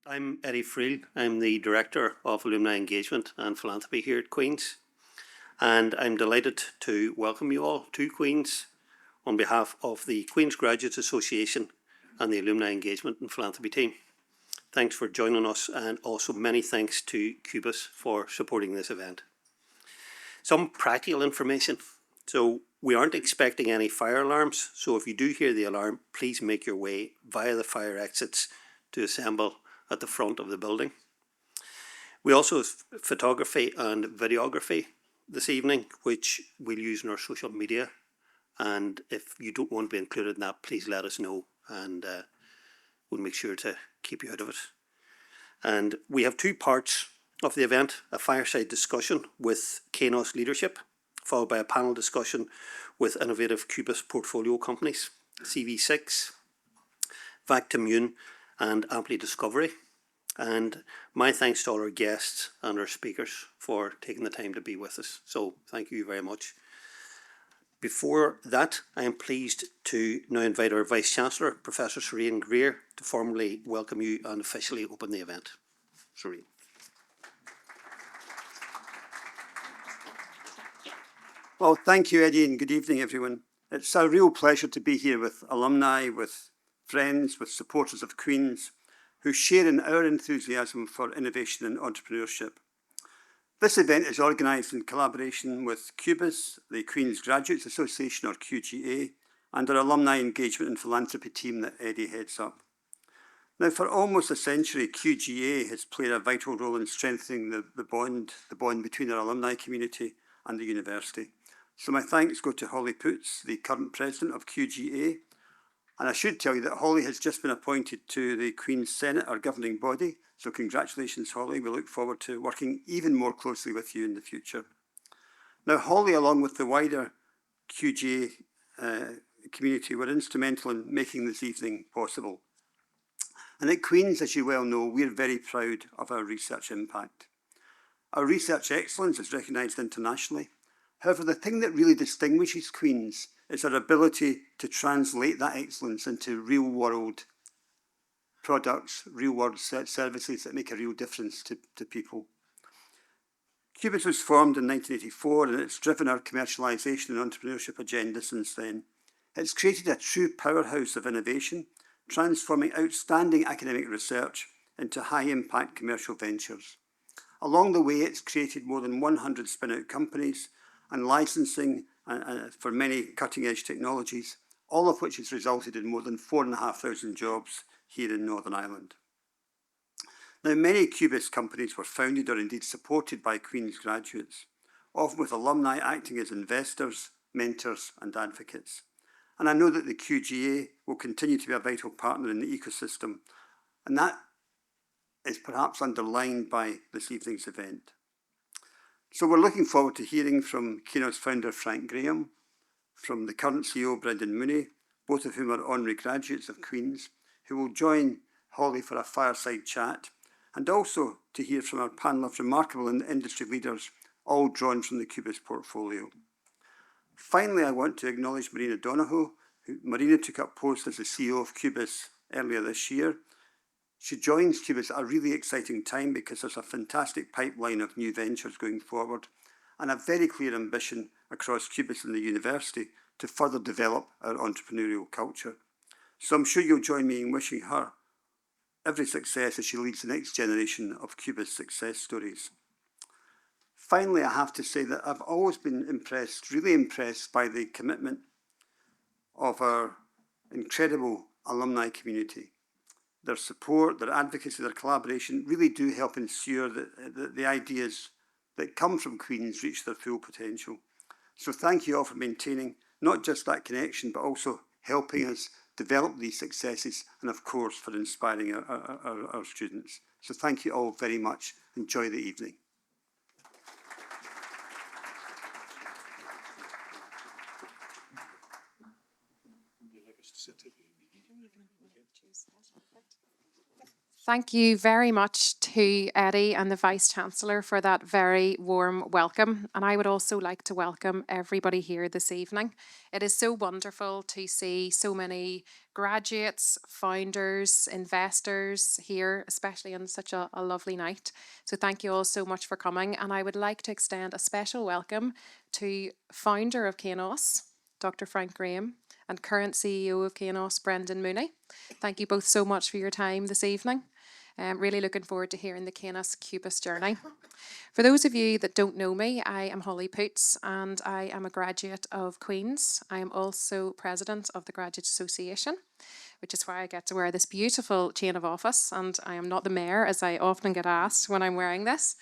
I'm Eddie Friel. I'm the Director of Alumni Engagement and Philanthropy here at Queen's, and I'm delighted to welcome you all to Queen's on behalf of the Queen's Graduates Association and the Alumni Engagement and Philanthropy team. Thanks for joining us, and also many thanks to Qubis for supporting this event. Some practical information. So we aren't expecting any fire alarms, so if you do hear the alarm, please make your way via the fire exits to assemble at the front of the building. We also have photography and videography this evening, which we'll use in our social media. And if you don't want to be included in that, please let us know, and we'll make sure to keep you out of it. And we have two parts of the event: a fireside discussion with Kainos leadership, followed by a panel discussion with innovative Qubis portfolio companies, CV6, Vactimmune, and Ampli Discovery. And my thanks to all our guests and our speakers for taking the time to be with us. So thank you very much. Before that, I am pleased to now invite our Vice-Chancellor, Professor Serene Greer, to formally welcome you and officially open the event. Serene. Well, thank you, Eddie, and good evening, everyone. It's a real pleasure to be here with alumni, with friends, with supporters of Queen's, who share in our enthusiasm for innovation and entrepreneurship. This event is organised in collaboration with Qubis, the Queen's Graduates Association, or QGA, and our Alumni Engagement and Philanthropy team that Eddie heads up. Now, for almost a century, QGA has played a vital role in strengthening the bond between our alumni community and the university. So my thanks go to Holly Poots, the current president of QGA. And I should tell you that Holly has just been appointed to the Queen's Senate, our governing body. So congratulations, Holly. We look forward to working even more closely with you in the future. Now, Holly, along with the wider QGA community, were instrumental in making this evening possible. And at Queen's, as you well know, we're very proud of our research impact. Our research excellence is recognised internationally. However, the thing that really distinguishes Queen's is our ability to translate that excellence into real-world products, real-world services that make a real difference to people. Qubis was formed in 1984, and it's driven our commercialisation and entrepreneurship agenda since then. It's created a true powerhouse of innovation, transforming outstanding academic research into high-impact commercial ventures. Along the way, it's created more than 100 spin-out companies and licensing for many cutting-edge technologies, all of which has resulted in more than 4,500 jobs here in Northern Ireland. Now, many Qubis companies were founded or indeed supported by Queen's graduates, often with alumni acting as investors, mentors, and advocates. And I know that the QGA will continue to be a vital partner in the ecosystem, and that is perhaps underlined by this evening's event. So we're looking forward to hearing from Kainos founder Frank Graham, from the current CEO Brendan Mooney, both of whom are honorary graduates of Queen's, who will join Holly for a fireside chat, and also to hear from our panel of remarkable industry leaders, all drawn from the Qubis portfolio. Finally, I want to acknowledge Marina Donohoe. Marina took up post as the CEO of Qubis earlier this year. She joins Qubis at a really exciting time because there's a fantastic pipeline of new ventures going forward and a very clear ambition across Qubis and the university to further develop our entrepreneurial culture. So I'm sure you'll join me in wishing her every success as she leads the next generation of Qubis success stories. Finally, I have to say that I've always been impressed, really impressed by the commitment of our incredible alumni community. Their support, their advocacy, their collaboration really do help ensure that the ideas that come from Queen's reach their full potential. So thank you all for maintaining not just that connection, but also helping us develop these successes, and of course for inspiring our students. So thank you all very much. Enjoy the evening. Thank you very much to Eddie and the Vice-Chancellor for that very warm welcome. And I would also like to welcome everybody here this evening. It is so wonderful to see so many graduates, founders, investors here, especially on such a lovely night. So thank you all so much for coming. And I would like to extend a special welcome to founder of Kainos, Dr. Frank Graham, and current CEO of Kainos, Brendan Mooney. Thank you both so much for your time this evening. Really looking forward to hearing the Qubis journey. For those of you that don't know me, I am Holly Poots and I am a graduate of Queen's. I am also president of the Graduate Association, which is why I get to wear this beautiful chain of office, and I am not the mayor, as I often get asked when I'm wearing this.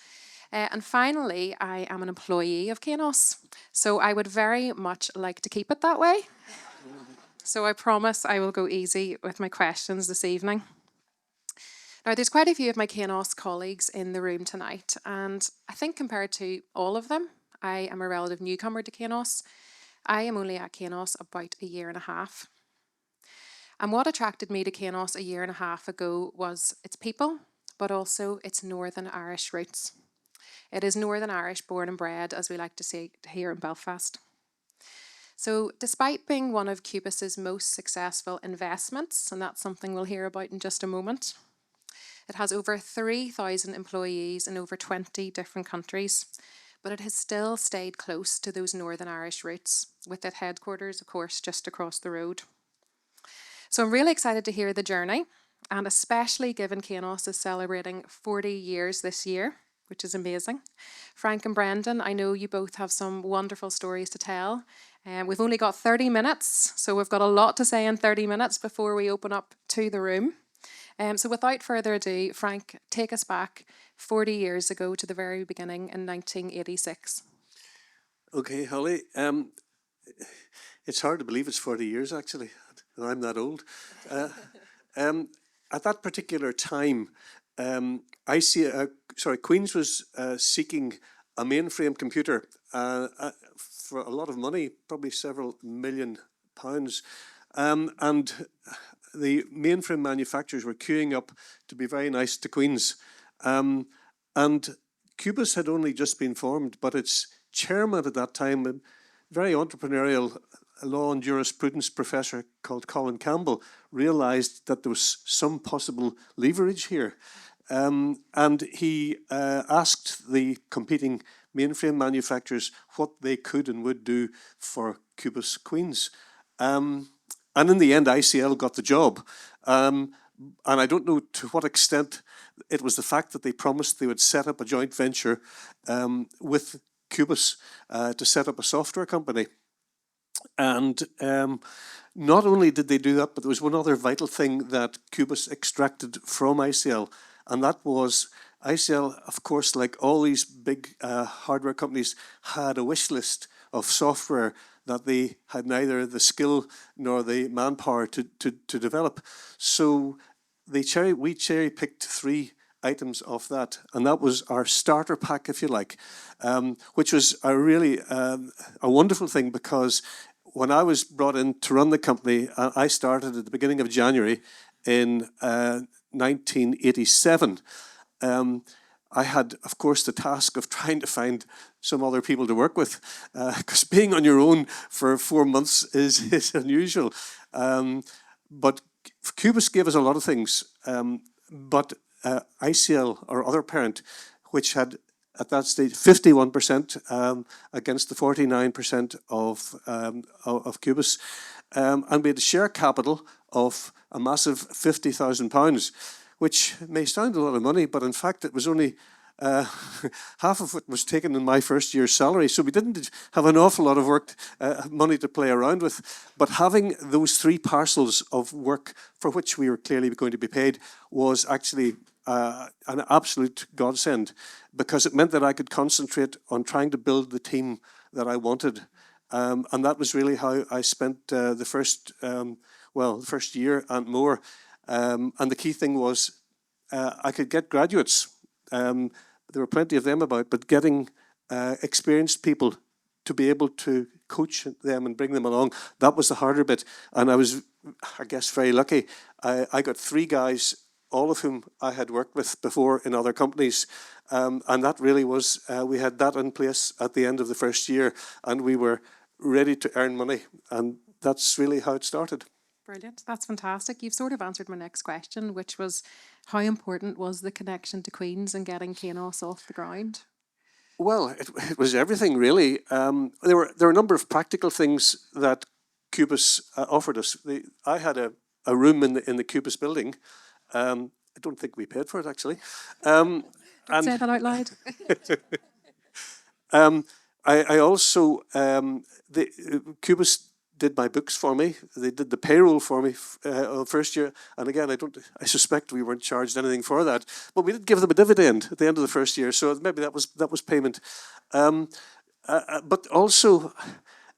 And finally, I am an employee of Kainos, so I would very much like to keep it that way. So I promise I will go easy with my questions this evening. Now, there's quite a few of my Kainos colleagues in the room tonight, and I think compared to all of them, I am a relative newcomer to Kainos. I am only at Kainos about a year and a half. And what attracted me to Kainos a year and a half ago was its people, but also its Northern Irish roots. It is Northern Irish born and bred, as we like to say here in Belfast. So despite being one of Qubis's most successful investments, and that's something we'll hear about in just a moment, it has over 3,000 employees in over 20 different countries, but it has still stayed close to those Northern Irish roots, with its headquarters, of course, just across the road. So I'm really excited to hear the journey, and especially given Kainos is celebrating 40 years this year, which is amazing. Frank and Brendan, I know you both have some wonderful stories to tell. We've only got 30 minutes, so we've got a lot to say in 30 minutes before we open up to the room. So without further ado, Frank, take us back 40 years ago to the very beginning in 1986. Okay, Holly. It's hard to believe it's 40 years, actually, and I'm that old. At that particular time, Queen's was seeking a mainframe computer for a lot of money, probably several £1 million. And the mainframe manufacturers were queuing up to be very nice to Queen's. And Qubis had only just been formed, but its chairman at that time, a very entrepreneurial law and jurisprudence professor called Colin Campbell, realised that there was some possible leverage here. And he asked the competing mainframe manufacturers what they could and would do for Qubis Queen's. And in the end, ICL got the job. And I don't know to what extent it was the fact that they promised they would set up a joint venture with Qubis to set up a software company. And not only did they do that, but there was one other vital thing that Qubis extracted from ICL, and that was ICL, of course, like all these big hardware companies, had a wish list of software that they had neither the skill nor the manpower to develop. So we cherry-picked 3 items of that, and that was our starter pack, if you like, which was a really a wonderful thing, because when I was brought in to run the company, I started at the beginning of January in 1987. I had, of course, the task of trying to find some other people to work with, because being on your own for 4 months is unusual. But Qubis gave us a lot of things. But ICL, our other parent, which had at that stage 51% against the 49% of Qubis, and we had a share capital of a massive £50,000. Which may sound a lot of money, but in fact it was only half of it was taken in my first year's salary. So we didn't have an awful lot of money to play around with. But having those 3 parcels of work for which we were clearly going to be paid was actually an absolute godsend, because it meant that I could concentrate on trying to build the team that I wanted. And that was really how I spent the first year and more. And the key thing was I could get graduates. There were plenty of them about, but getting experienced people to be able to coach them and bring them along, that was the harder bit. And I was, I guess, very lucky. I got 3 guys all of whom I had worked with before in other companies. And that really was, we had that in place at the end of the first year, and we were ready to earn money. And that's really how it started. Brilliant. That's fantastic. You've sort of answered my next question, which was how important was the connection to Queen's and getting Kainos off the ground? Well, it was everything really. There were a number of practical things that Qubis offered us. I had a room in the Qubis building. I don't think we paid for it actually. Don't say that out loud. I also the Qubis did my books for me. They did the payroll for me first year. And again, I suspect we weren't charged anything for that, but we did give them a dividend at the end of the first year. So maybe that was payment. But also,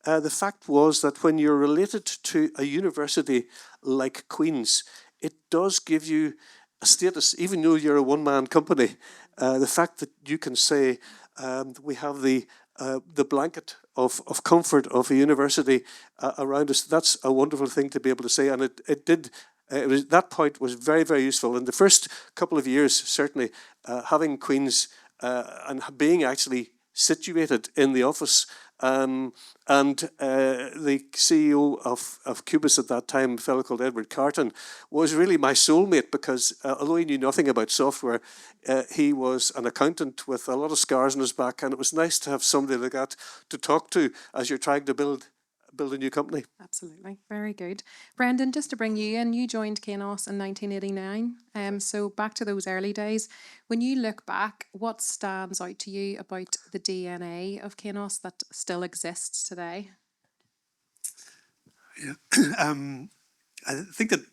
the fact was that when you're related to a university like Queen's, it does give you a status, even though you're a one-man company. The fact that you can say, we have the blanket of comfort of a university around us, that's a wonderful thing to be able to say. And that point was very, very useful. In the first couple of years, certainly, having Queen's and being actually situated in the office, and the CEO of Qubis at that time, a fellow called Edward Carton, was really my soulmate because although he knew nothing about software, he was an accountant with a lot of scars on his back, and it was nice to have somebody like that to talk to as you're trying to build a new company. Absolutely. Very good. Brendan, just to bring you in, you joined Kainos in 1989. So back to those early days. When you look back, what stands out to you about the DNA of Kainos that still exists today? Yeah, I think that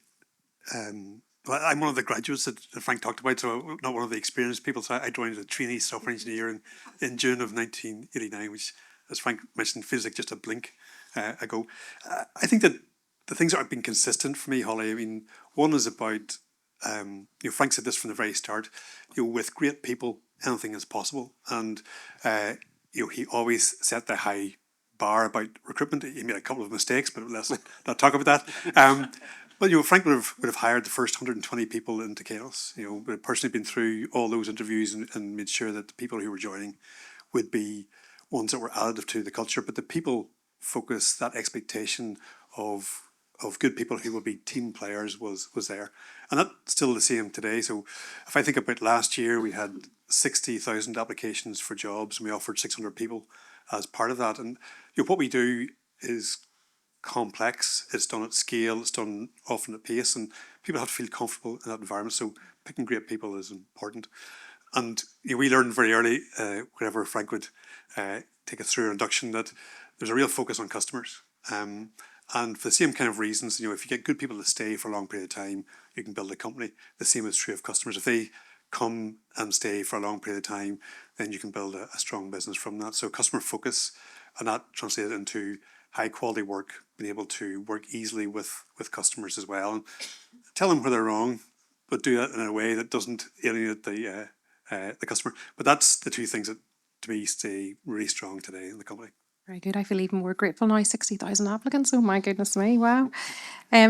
well, I'm one of the graduates that Frank talked about, so not one of the experienced people. So I joined as a trainee software engineer in June of 1989, which, as Frank mentioned, feels like just a blink ago. I think that the things that have been consistent for me, Holly, I mean, one is about, Frank said this from the very start, with great people, anything is possible. And, he always set the high bar about recruitment. He made a couple of mistakes, but let's not talk about that. But Frank would have hired the first 120 people into Kainos. Would have personally been through all those interviews and made sure that the people who were joining would be ones that were additive to the culture. But the people focus, that expectation of good people who will be team players was there, and that's still the same today. So if I think about last year, we had 60,000 applications for jobs, and we offered 600 people as part of that. And what we do is complex, it's done at scale, it's done often at pace, and people have to feel comfortable in that environment. So picking great people is important. And we learned very early, whenever Frank would take us through our induction, that there's a real focus on customers. And for the same kind of reasons, if you get good people to stay for a long period of time, you can build a company. The same is true of customers. If they come and stay for a long period of time, then you can build a strong business from that. So customer focus, and that translated into high quality work, being able to work easily with customers as well, and tell them where they're wrong, but do that in a way that doesn't alienate the customer. But that's the two things that, to me, stay really strong today in the company. Very good. I feel even more grateful now. 60,000 applicants. Oh my goodness me! Wow.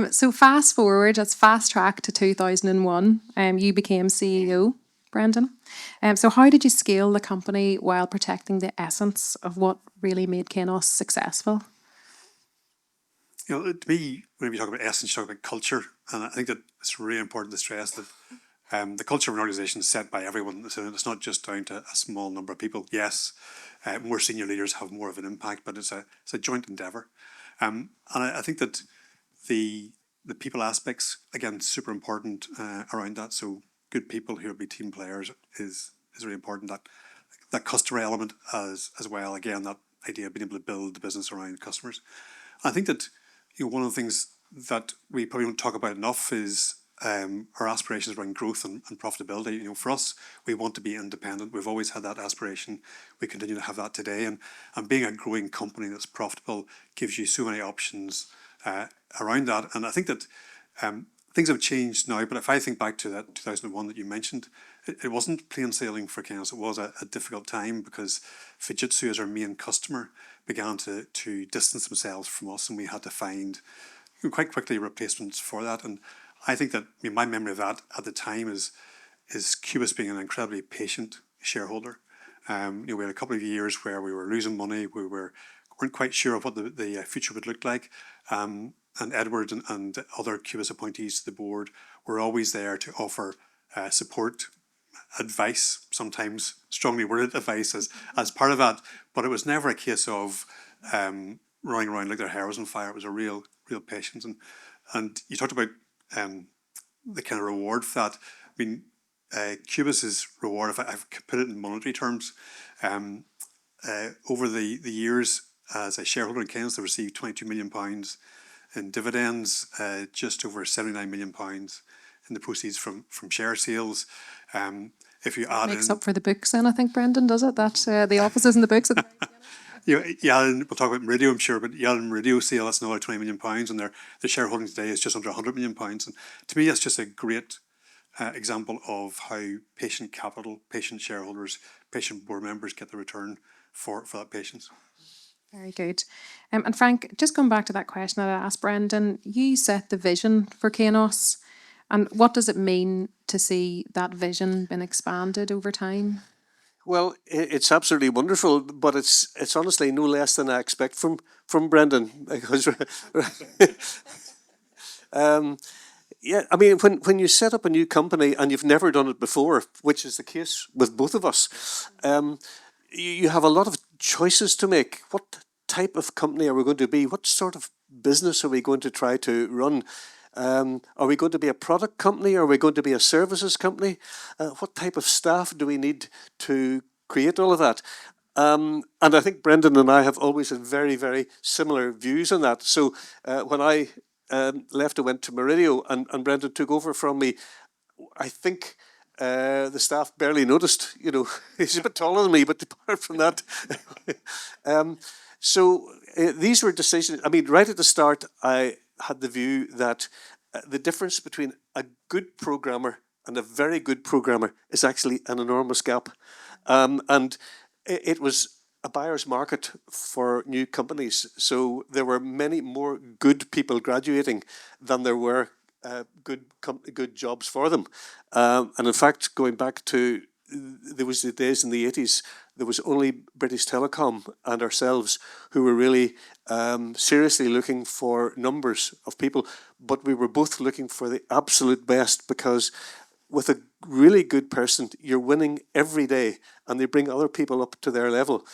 So fast forward, let's fast track to 2001. You became CEO, Brendan. So how did you scale the company while protecting the essence of what really made Kainos successful? To me, when we talk about essence, you talk about culture, and I think that it's really important to stress that the culture of an organisation is set by everyone. So it's not just down to a small number of people. Yes, more senior leaders have more of an impact, but it's a joint endeavour. And I think that the people aspects, again, super important around that. So good people who will be team players is really important. That customer element as well. Again, that idea of being able to build the business around customers. I think that one of the things that we probably don't talk about enough is our aspirations around growth and profitability. For us, we want to be independent. We've always had that aspiration. We continue to have that today. And being a growing company that's profitable gives you so many options around that. And I think that things have changed now. But if I think back to that 2001 that you mentioned, it wasn't plain sailing for Kainos. It was a difficult time because Fujitsu, as our main customer, began to distance themselves from us, and we had to find quite quickly replacements for that. And I think that my memory of that at the time is Qubis being an incredibly patient shareholder. We had a couple of years where we were losing money, weren't quite sure of what the future would look like. And Edward and other Qubis appointees to the board were always there to offer support, advice, sometimes strongly worded advice as part of that. But it was never a case of running around like their hair was on fire. It was a real patience. And you talked about the kind of reward for that. I mean, Qubis's reward, if I put it in monetary terms, over the years as a shareholder in Keynes, they received £22 million in dividends, just over £79 million in the proceeds from share sales. If you add Makes in, up for the books then, I think, Brendan, does it? That the offices and the books. we'll talk about Meridio, I'm sure, but you add in Meridio sale, that's another £20 million, and their shareholding today is just under £100 million. And to me, that's just a great example of how patient capital, patient shareholders, patient board members get the return for that patience. Very good. And Frank, just going back to that question that I asked Brendan, you set the vision for Keynes, and what does it mean to see that vision been expanded over time? Well, it's absolutely wonderful, but it's honestly no less than I expect from Brendan. Because, yeah, I mean, when you set up a new company and you've never done it before, which is the case with both of us, you have a lot of choices to make. What type of company are we going to be? What sort of business are we going to try to run? Are we going to be a product company? Are we going to be a services company? What type of staff do we need to create all of that? And I think Brendan and I have always had very, very similar views on that. So when I left, I went to Meridio, and Brendan took over from me. I think the staff barely noticed. He's a bit taller than me, but apart from that. So these were decisions. I mean, right at the start, I had the view that the difference between a good programmer and a very good programmer is actually an enormous gap. And it was a buyer's market for new companies. So there were many more good people graduating than there were good jobs for them. And in fact, going back to, there was the days in the 80s, there was only British Telecom and ourselves who were really seriously looking for numbers of people, but we were both looking for the absolute best, because with a really good person, you're winning every day, and they bring other people up to their level.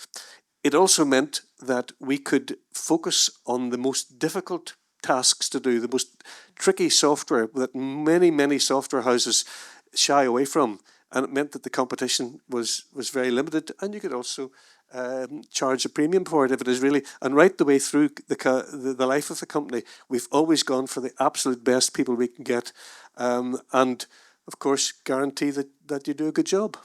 It also meant that we could focus on the most difficult tasks to do, the most tricky software that many, many software houses shy away from. And it meant that the competition was very limited, and you could also charge a premium for it if it is really. And right the way through the life of the company, we've always gone for the absolute best people we can get, and of course guarantee that you do a good job.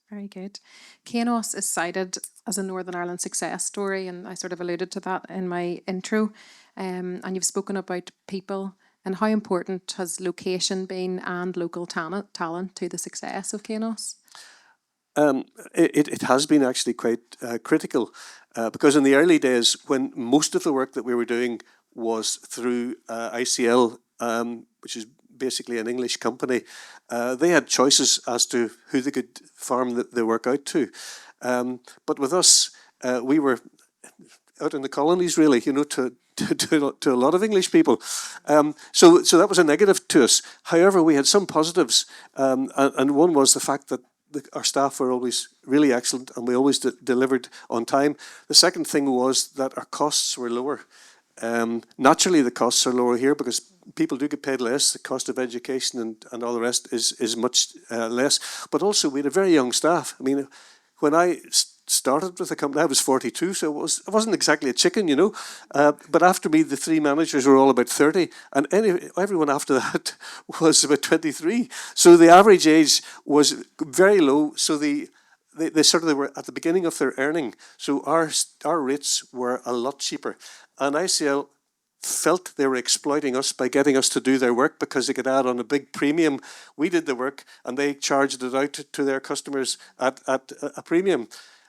Very good. Keynes is cited as a Northern Ireland success story, and I sort of alluded to that in my intro. And you've spoken about people. And how important has location been, and local talent to the success of Keynes? It has been actually quite critical, because in the early days, when most of the work that we were doing was through ICL, which is basically an English company, they had choices as to who they could farm the work out to. But with us, we were out in the colonies, really, to a lot of English people. So that was a negative to us. However, we had some positives, and one was the fact that our staff were always really excellent, and we always delivered on time. The second thing was that our costs were lower. Naturally, the costs are lower here because people do get paid less. The cost of education and all the rest is much less. But also, we had a very young staff. I mean, when I started with the company, I was 42, so I wasn't exactly a chicken, But after me, the three managers were all about 30, and everyone after that was about 23. So the average age was very low. So they were at the beginning of their earning. So our rates were a lot cheaper, and ICL felt they were exploiting us by getting us to do their work because they could add on a big premium. We did the work, and they charged it out to their customers at a premium.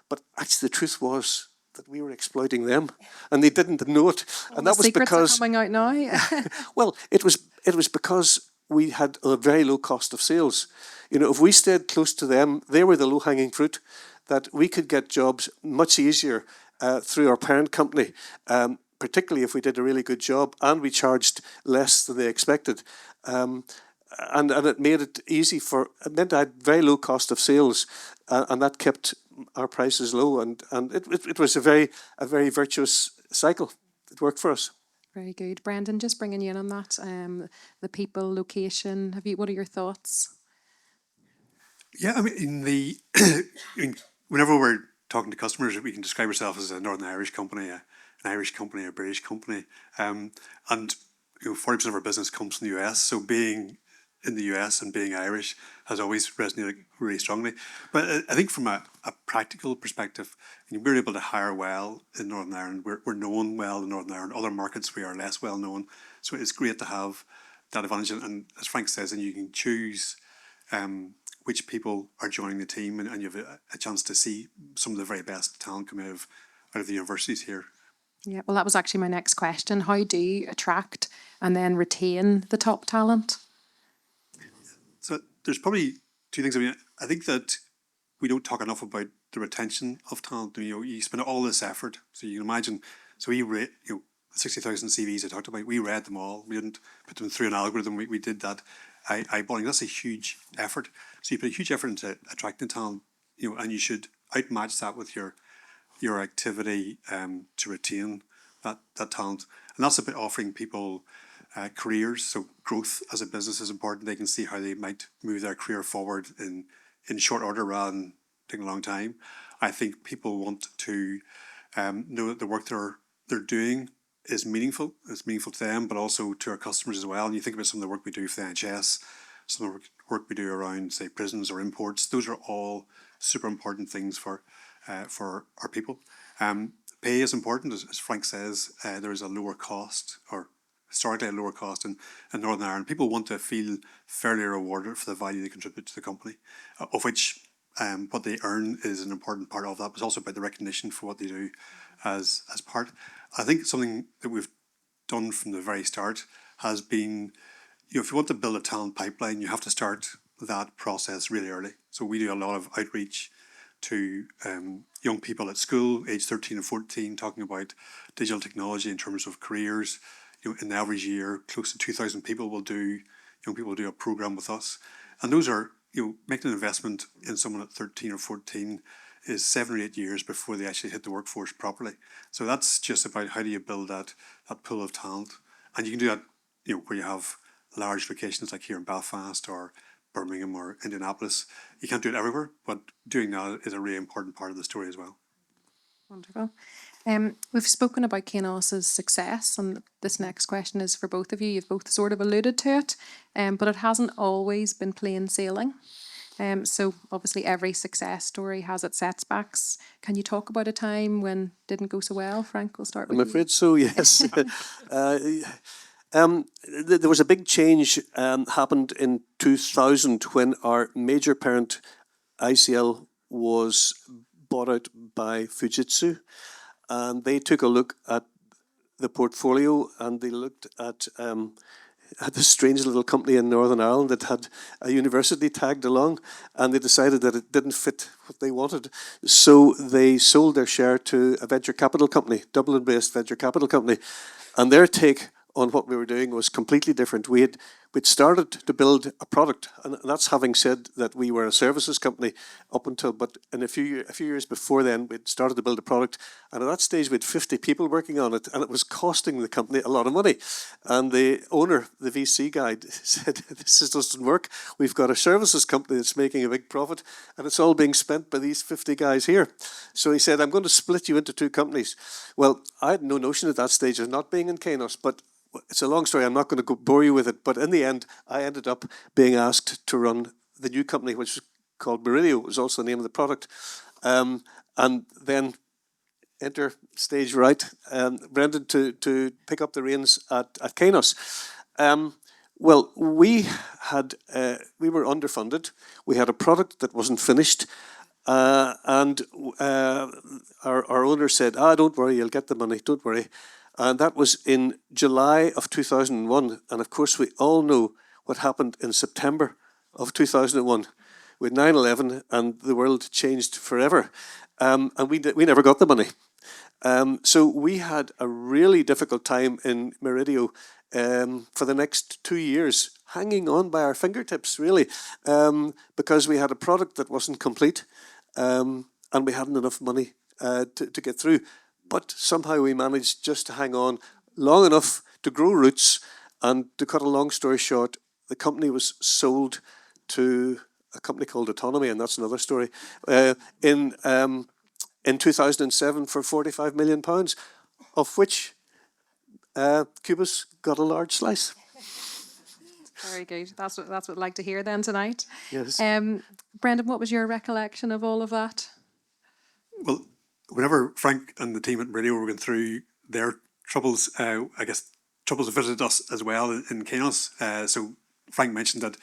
But actually, the truth was that we were exploiting them, and they didn't know it. And that was Secrets because are coming out now. well, it was because we had a very low cost of sales. You know, if we stayed close to them, they were the low-hanging fruit, that we could get jobs much easier through our parent company, particularly if we did a really good job and we charged less than they expected. And it made it easy it meant I had very low cost of sales, and that kept our prices low, and it was a very virtuous cycle. It worked for us. Very good. Brendan, just bringing you in on that, the people, location, what are your thoughts? Yeah, I mean, I mean, whenever we're talking to customers, we can describe ourselves as a Northern Irish company, an Irish company, a British company, and 40% of our business comes from the US. So being in the US and being Irish has always resonated really strongly. But I think from a practical perspective, we're able to hire well in Northern Ireland. We're known well in Northern Ireland. Other markets we are less well known. So it's great to have that advantage. And as Frank says, and you can choose which people are joining the team, and you have a chance to see some of the very best talent come out of the universities here. Yeah, well, that was actually my next question. How do you attract and then retain the top talent? So there's probably two things. I mean, I think that we don't talk enough about the retention of talent. You spend all this effort. So you can imagine, so we rate, 60,000 CVs I talked about, we read them all. We didn't put them through an algorithm. We did that eyeballing. That's a huge effort. So you put a huge effort into attracting talent, and you should outmatch that with your activity to retain that talent. And that's about offering people careers. So growth as a business is important. They can see how they might move their career forward in short order rather than taking a long time. I think people want to know that the work they're doing is meaningful. It's meaningful to them, but also to our customers as well. And you think about some of the work we do for the NHS, some of the work we do around, say, prisons or imports. Those are all super important things for our people. Pay is important, as Frank says. There is a lower cost, or historically a lower cost in Northern Ireland. People want to feel fairly rewarded for the value they contribute to the company, of which what they earn is an important part of that, but it's also about the recognition for what they do as part. I think something that we've done from the very start has been, if you want to build a talent pipeline, you have to start that process really early. So we do a lot of outreach to young people at school, age 13 and 14, talking about digital technology in terms of careers. In the average year, close to 2,000 people young people will do a program with us. And those are, making an investment in someone at 13 or 14 is 7 or 8 years before they actually hit the workforce properly. So that's just about how do you build that pool of talent. And you can do that, where you have large locations like here in Belfast or Birmingham or Indianapolis. You can't do it everywhere, but doing that is a really important part of the story as well. Wonderful. We've spoken about Kainos's success, and this next question is for both of you. You've both sort of alluded to it, but it hasn't always been plain sailing. So obviously every success story has its setbacks. Can you talk about a time when it didn't go so well? Frank, we'll start with you. I'm afraid so, yes. There was a big change happened in 2000 when our major parent, ICL, was bought out by Fujitsu. And they took a look at the portfolio, and they looked at this strange little company in Northern Ireland that had a university tagged along, and they decided that it didn't fit what they wanted. So they sold their share to a venture capital company, Dublin-based venture capital company, and their take on what we were doing was completely different. We'd started to build a product, and that's having said that we were a services company up until, but in a few years before then, we'd started to build a product, and at that stage we had 50 people working on it, and it was costing the company a lot of money. And the owner, the VC guy, said, "This doesn't work. We've got a services company that's making a big profit, and it's all being spent by these 50 guys here." So he said, "I'm going to split you into two companies." Well, I had no notion at that stage of not being in Kainos, but it's a long story. I'm not going to bore you with it. But in the end, I ended up being asked to run the new company, which was called Meridio. It was also the name of the product. And then enter stage right, Brendan to pick up the reins at Kainos. Well, we were underfunded. We had a product that wasn't finished. And our owner said, don't worry, you'll get the money, don't worry. And that was in July of 2001. And of course, we all know what happened in September of 2001 with 9/11, and the world changed forever. And we never got the money. So we had a really difficult time in Meridio for the next 2 years, hanging on by our fingertips, really, because we had a product that wasn't complete, and we hadn't enough money to get through. But somehow we managed just to hang on long enough to grow roots. And to cut a long story short, the company was sold to a company called Autonomy, and that's another story, in 2007 for £45 million, of which Qubis got a large slice. Very good. That's what I'd like to hear then tonight. Yes. Brendan, what was your recollection of all of that? Well, whenever Frank and the team at Radio were going through their troubles, I guess troubles have visited us as well in Kainos. So Frank mentioned that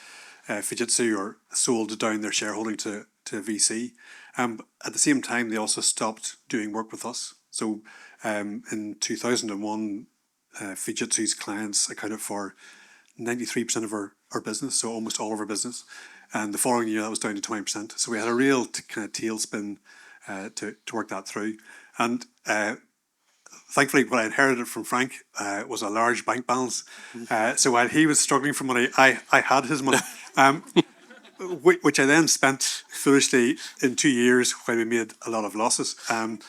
Fujitsu sold down their shareholding to VC. At the same time, they also stopped doing work with us. So in 2001, Fujitsu's clients accounted for 93% of our business, so almost all of our business. And the following year, that was down to 20%. So we had a real kind of tailspin to work that through. And thankfully, what I inherited from Frank was a large bank balance. So while he was struggling for money, I had his money, which I then spent foolishly in 2 years when we made a lot of losses. And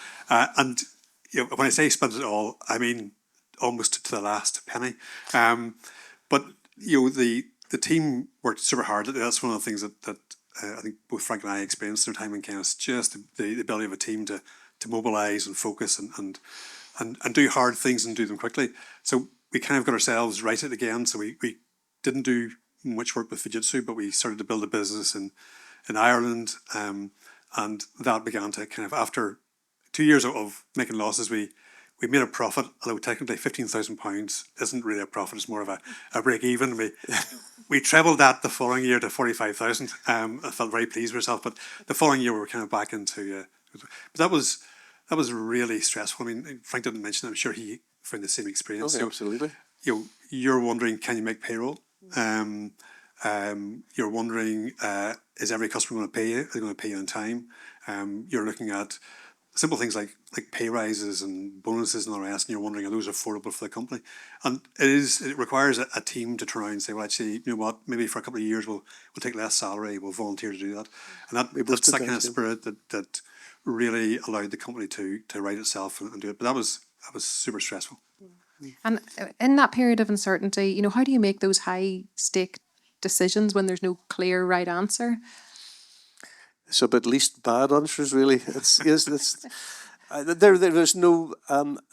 when I say spent it all, I mean almost to the last penny. But the team worked super hard. That's one of the things that I think both Frank and I experienced in our time in Kainos, just the ability of a team to mobilise and focus and do hard things and do them quickly. So we kind of got ourselves righted again. So we didn't do much work with Fujitsu, but we started to build a business in Ireland, and that began to kind of, after 2 years of making losses, we made a profit, although technically £15,000 isn't really a profit, it's more of a break even. We trebled that the following year to 45,000. I felt very pleased with myself, but the following year we were kind of back into, but that was really stressful. I mean, Frank didn't mention, I'm sure he found the same experience. Oh, absolutely. You're wondering, can you make payroll? You're wondering, is every customer going to pay you? Are they going to pay you on time? You're looking at simple things like pay rises and bonuses and all the rest, and you're wondering, are those affordable for the company? And it requires a team to turn around and say, well, actually, you know what, maybe for a couple of years we'll take less salary, we'll volunteer to do that. And that's that kind of spirit that really allowed the company to right itself and do it. But that was super stressful. And in that period of uncertainty, how do you make those high stake decisions when there's no clear right answer? So, but least bad answers, really. There's no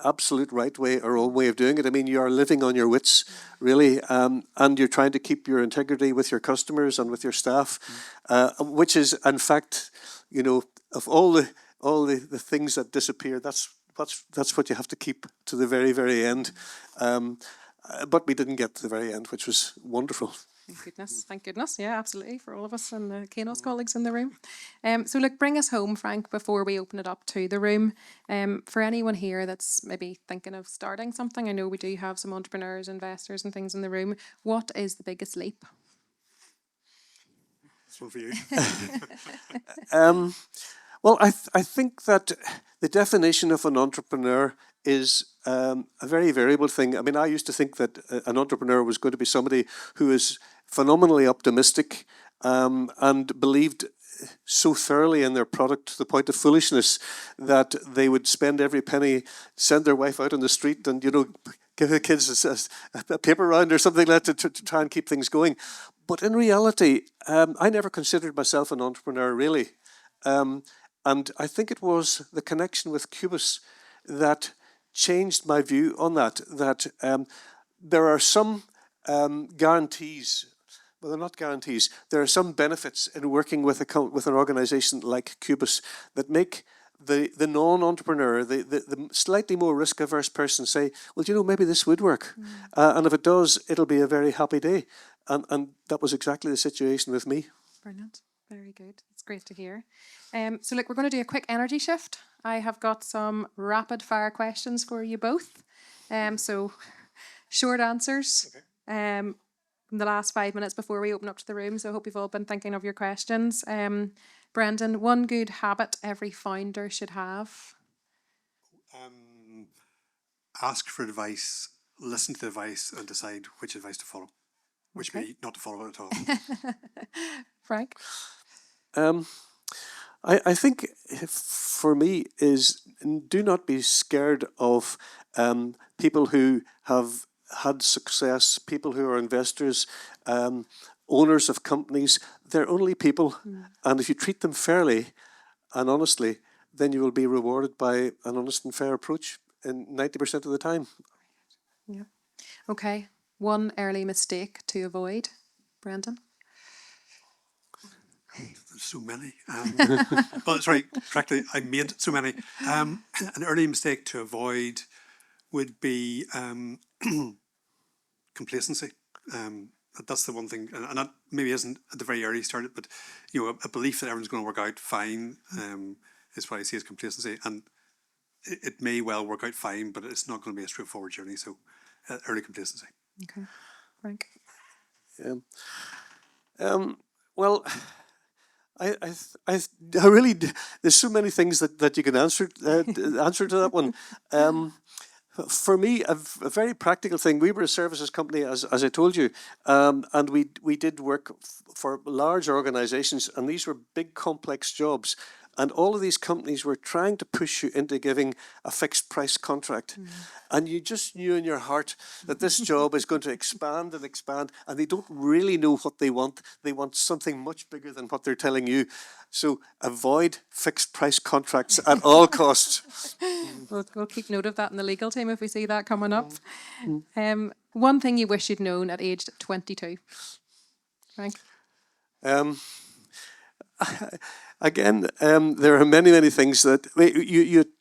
absolute right way or wrong way of doing it. I mean, you are living on your wits, really, and you're trying to keep your integrity with your customers and with your staff, which is, in fact, of all the things that disappear, that's what you have to keep to the very, very end. But we didn't get to the very end, which was wonderful. Thank goodness. Yeah, absolutely, for all of us and the Kainos colleagues in the room. So look, bring us home, Frank, before we open it up to the room. For anyone here that's maybe thinking of starting something, I know we do have some entrepreneurs, investors and things in the room. What is the biggest leap? This one for you. Well, I think that the definition of an entrepreneur is a very variable thing. I mean, I used to think that an entrepreneur was going to be somebody who is phenomenally optimistic and believed so thoroughly in their product to the point of foolishness that they would spend every penny, send their wife out on the street and, give the kids a paper round or something like that to try and keep things going. But in reality, I never considered myself an entrepreneur, really. And I think it was the connection with Qubis that changed my view on that there are some guarantees. Well, they're not guarantees. There are some benefits in working with an organisation like Qubis that make the non-entrepreneur, the slightly more risk-averse person say, well, maybe this would work. And if it does, it'll be a very happy day. And that was exactly the situation with me. Brilliant. Very good. It's great to hear. So look, we're going to do a quick energy shift. I have got some rapid fire questions for you both. So short answers. In the last 5 minutes before we open up to the room. So I hope you've all been thinking of your questions. Brendan, one good habit every founder should have. Ask for advice, listen to the advice, and decide which advice to follow, which may not to follow it at all. Frank? I think for me is do not be scared of people who have had success, people who are investors, owners of companies. They're only people. And if you treat them fairly and honestly, then you will be rewarded by an honest and fair approach in 90% of the time. Yeah. Okay. One early mistake to avoid, Brendan? There's so many. Well, sorry, correctly, I made so many. An early mistake to avoid would be complacency. That's the one thing, and that maybe isn't at the very early start, but a belief that everyone's going to work out fine is what I see as complacency, and it may well work out fine, but it's not going to be a straightforward journey. So, early complacency. Okay, Frank. Well, I really there's so many things that you can answer answer to that one. For me, a very practical thing. We were a services company, as I told you, and we did work for large organisations, and these were big, complex jobs. And all of these companies were trying to push you into giving a fixed price contract. And you just knew in your heart that this job is going to expand and expand, and they don't really know what they want. They want something much bigger than what they're telling you. So avoid fixed price contracts at all costs. We'll keep note of that in the legal team if we see that coming up. One thing you wish you'd known at age 22, Frank? Again, there are many things that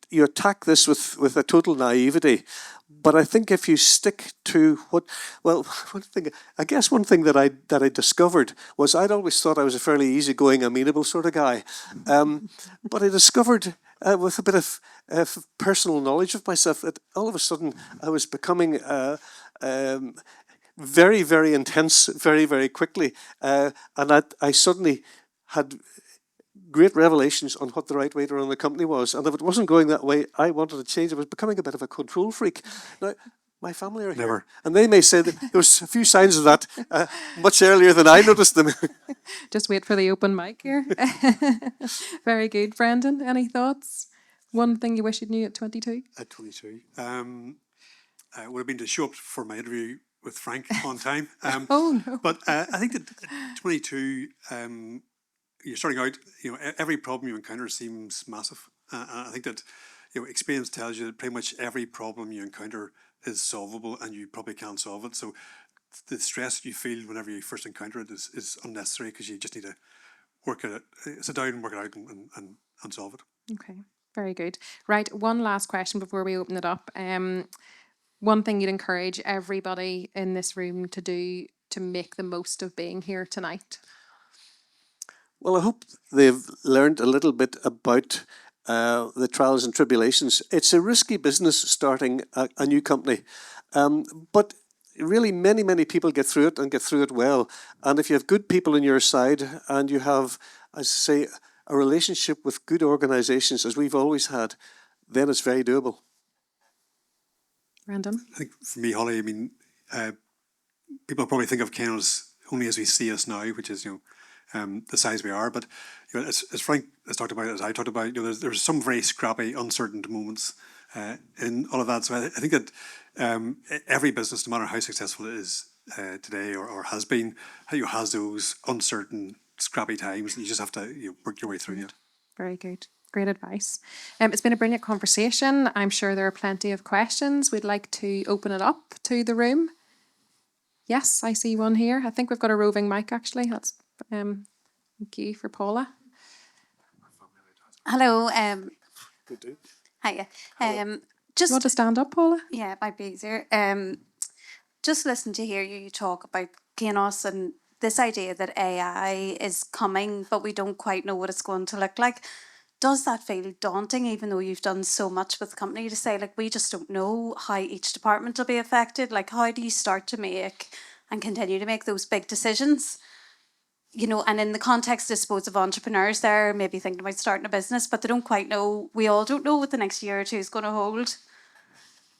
you attack this with a total naivety. But I think if you stick to one thing that I discovered was I'd always thought I was a fairly easygoing, amenable sort of guy. But I discovered with a bit of personal knowledge of myself that all of a sudden I was becoming very, very intense very, very quickly. And I suddenly had great revelations on what the right way to run the company was. And if it wasn't going that way, I wanted to change. I was becoming a bit of a control freak. Now, my family are here, and they may say that there was a few signs of that much earlier than I noticed them. Just wait for the open mic here. Very good. Brendan, any thoughts? One thing you wish you knew at 22? At 22. Would have been to show up for my interview with Frank on time. Oh, no. But I think that at 22, you're starting out, every problem you encounter seems massive. And I think that, experience tells you that pretty much every problem you encounter is solvable and you probably can't solve it. So the stress you feel whenever you first encounter it is unnecessary because you just need to work at it, sit down and work it out and solve it. Okay, very good. Right, one last question before we open it up. One thing you'd encourage everybody in this room to do to make the most of being here tonight? Well, I hope they've learned a little bit about the trials and tribulations. It's a risky business starting a new company, but really many people get through it and get through it well. And if you have good people on your side and you have, as I say, a relationship with good organisations, as we've always had, then it's very doable. Brendan? I think for me, Holly, people probably think of Ken only as we see us now, which is, the size we are. But as Frank has talked about, as I talked about, there's some very scrappy, uncertain moments in all of that. So I think that every business, no matter how successful it is today or has been, has those uncertain, scrappy times, and you just have to work your way through it. Very good. Great advice. It's been a brilliant conversation. I'm sure there are plenty of questions. We'd like to open it up to the room. Yes, I see one here. I think we've got a roving mic, actually. That's thank you for Paula. Hello. Good day. Hiya. Do you want to stand up, Paula? Yeah, it might be easier. Just listen to hear you talk about chaos and this idea that AI is coming, but we don't quite know what it's going to look like. Does that feel daunting, even though you've done so much with the company, to say, like, we just don't know how each department will be affected? Like, how do you start to make and continue to make those big decisions? You know, and in the context, I suppose, of entrepreneurs, they're maybe thinking about starting a business, but they don't quite know. We all don't know what the next year or two is going to hold.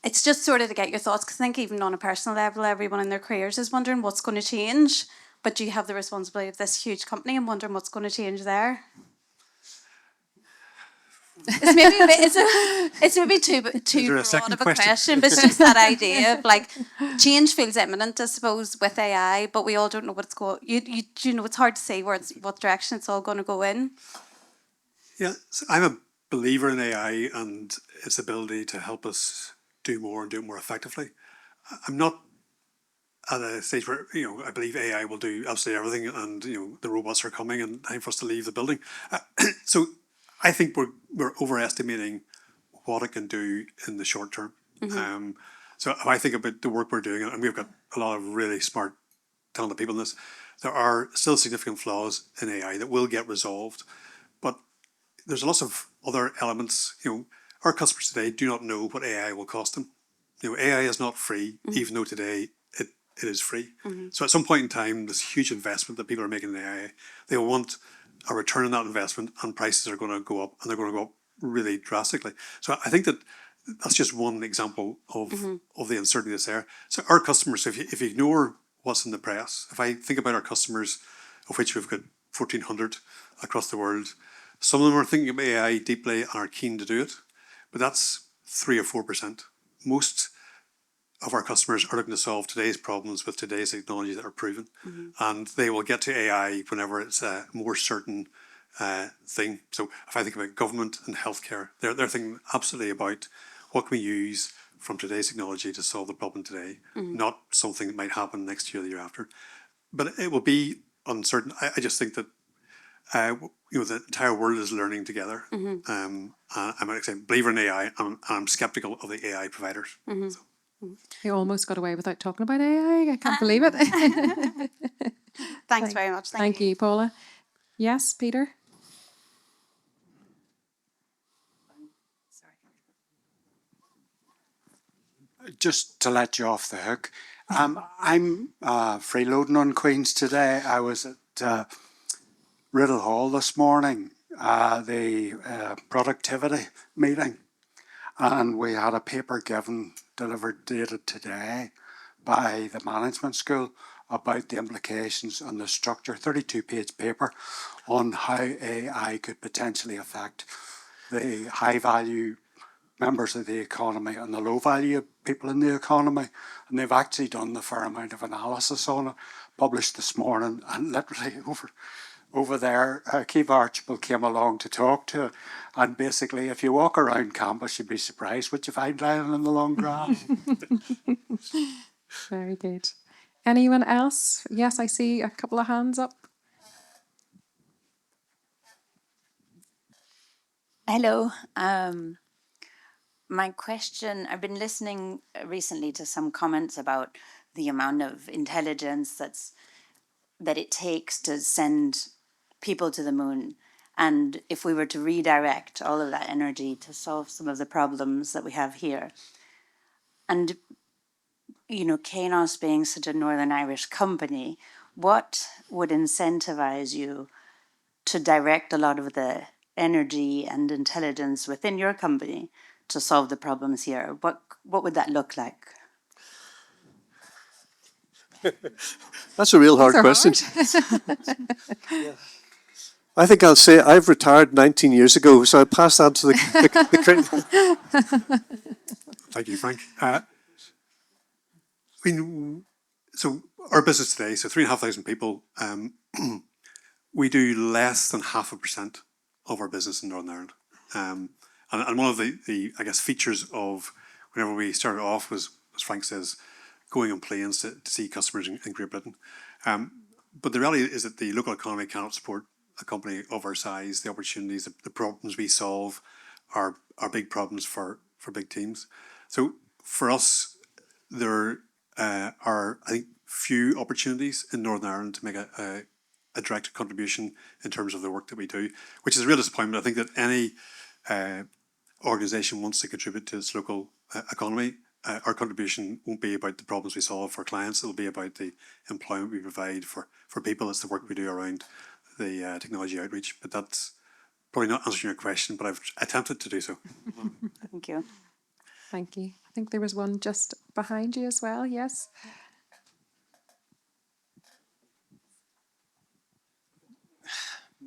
It's just sort of to get your thoughts, because I think even on a personal level, everyone in their careers is wondering what's going to change. But you have the responsibility of this huge company and wondering what's going to change there. It's maybe a bit, it's maybe too there a broad second of a question? question, but it's just that idea of, like, change feels imminent, I suppose, with AI, but we all don't know what it's going. You know, it's hard to say what direction it's all going to go in. Yeah, so I'm a believer in AI and its ability to help us do more and do it more effectively. I'm not at a stage where, I believe AI will do absolutely everything and, the robots are coming and time for us to leave the building. So I think we're overestimating what it can do in the short term. So if I think about the work we're doing, and we've got a lot of really smart, talented people in this, there are still significant flaws in AI that will get resolved. But there's lots of other elements. Our customers today do not know what AI will cost them. AI is not free, even though today it is free. So at some point in time, this huge investment that people are making in AI, they will want a return on that investment, and prices are going to go up, and they're going to go up really drastically. So I think that's just one example of the uncertainty that's there. So our customers, if you ignore what's in the press, if I think about our customers, of which we've got 1,400 across the world, some of them are thinking of AI deeply and are keen to do it, but that's 3 or 4%. Most of our customers are looking to solve today's problems with today's technology that are proven, and they will get to AI whenever it's a more certain thing. So if I think about government and healthcare, they're thinking absolutely about what can we use from today's technology to solve the problem today, not something that might happen next year or the year after. But it will be uncertain. I just think that the entire world is learning together. I'm a believer in AI, and I'm skeptical of the AI providers. So. You almost got away without talking about AI. I can't believe it. Thanks very much. Thank you, Paula. Yes, Peter? Just to let you off the hook, I'm freeloading on Queen's today. I was at Riddle Hall this morning, the productivity meeting, and we had a paper delivered dated today by the management school about the implications and the structure, 32-page paper on how AI could potentially affect the high-value members of the economy and the low-value people in the economy. And they've actually done a fair amount of analysis on it, published this morning, and literally over there, Keith Archibald came along to talk to it. And basically, if you walk around campus, you'd be surprised what you find lying in the long grass. Very good. Anyone else? Yes, I see a couple of hands up. Hello. My question, I've been listening recently to some comments about the amount of intelligence that it takes to send people to the moon. And if we were to redirect all of that energy to solve some of the problems that we have here, and, Kainos being such a Northern Irish company, what would incentivize you to direct a lot of the energy and intelligence within your company to solve the problems here? What would that look like? That's a real hard question. I think I'll say I've retired 19 years ago, so I pass that to the Thank you, Frank. So our business today, so 3,500 people, we do less than 0.5% of our business in Northern Ireland. And one of the I guess, features of whenever we started off was, as Frank says, going on planes to see customers in Great Britain. But the reality is that the local economy cannot support a company of our size. The opportunities, the problems we solve are big problems for big teams. So for us, there are, I think, few opportunities in Northern Ireland to make a direct contribution in terms of the work that we do, which is a real disappointment. I think that any organisation wants to contribute to its local economy. Our contribution won't be about the problems we solve for clients. It'll be about the employment we provide for people. It's the work we do around the technology outreach. But that's probably not answering your question, but I've attempted to do so. Thank you. Thank you. I think there was one just behind you as well, yes?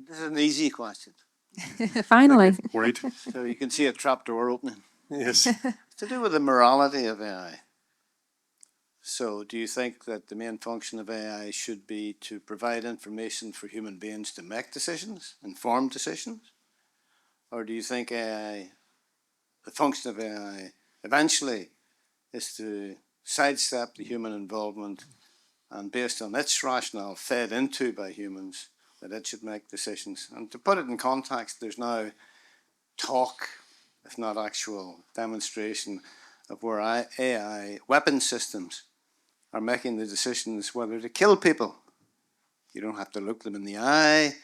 This is an easy question. Finally. Worried? So you can see a trapdoor opening. Yes. It's to do with the morality of AI. So do you think that the main function of AI should be to provide information for human beings to make decisions, informed decisions? Or do you think AI, the function of AI eventually is to sidestep the human involvement and based on its rationale fed into by humans, that it should make decisions? And to put it in context, there's now talk, if not actual demonstration, of where AI weapon systems are making the decisions whether to kill people. You don't have to look them in the eye.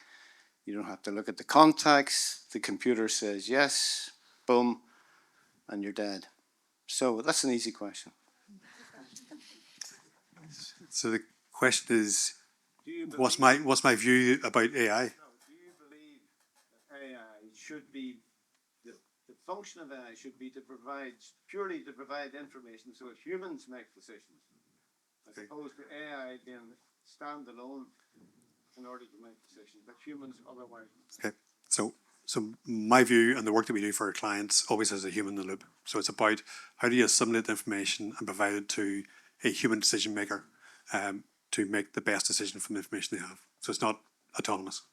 You don't have to look at the context. The computer says yes, boom, and you're dead. So that's an easy question. So the question is, what's my view about AI? Do you believe that AI should be, the function of AI should be to provide, purely to provide information so that humans make decisions, as opposed to AI being standalone in order to make decisions, but humans otherwise? Okay, so my view and the work that we do for our clients always has a human in the loop. So it's about how do you assimilate the information and provide it to a human decision maker to make the best decision from the information they have. So it's not autonomous.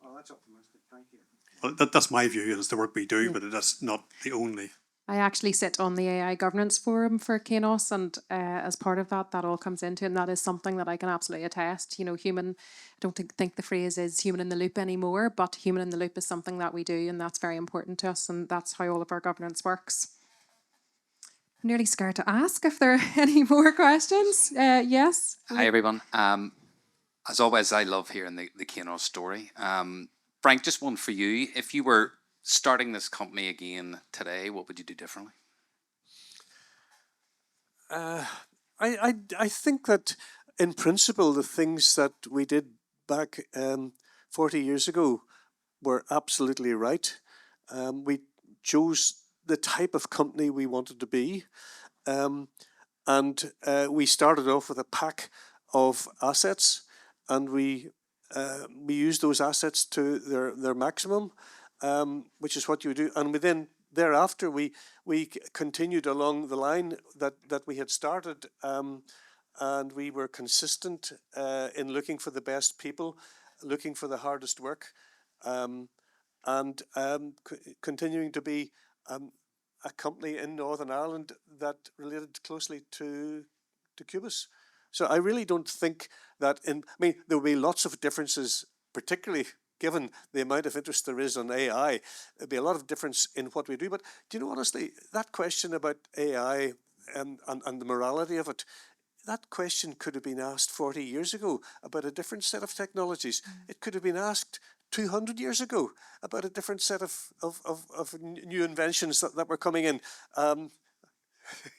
Oh, that's optimistic. Thank you. Well, that's my view, and it's the work we do, but that's not the only. I actually sit on the AI governance forum for Kainos, and as part of that, that all comes into it, and that is something that I can absolutely attest. You know, I don't think the phrase is human in the loop anymore, but human in the loop is something that we do, and that's very important to us, and that's how all of our governance works. I'm nearly scared to ask if there are any more questions. Yes? Hi, everyone. As always, I love hearing the Kainos story. Frank, just one for you. If you were starting this company again today, what would you do differently? I think that in principle, the things that we did back 40 years ago were absolutely right. We chose the type of company we wanted to be. And we started off with a pack of assets, and we used those assets to their maximum, which is what you do. And within thereafter, we continued along the line that we had started, and we were consistent in looking for the best people, looking for the hardest work, and continuing to be a company in Northern Ireland that related closely to Qubis. So I really don't think that there will be lots of differences, particularly given the amount of interest there is on AI. There'll be a lot of difference in what we do. But do you know, honestly, that question about AI and the morality of it, that question could have been asked 40 years ago about a different set of technologies. It could have been asked 200 years ago about a different set of new inventions that were coming in.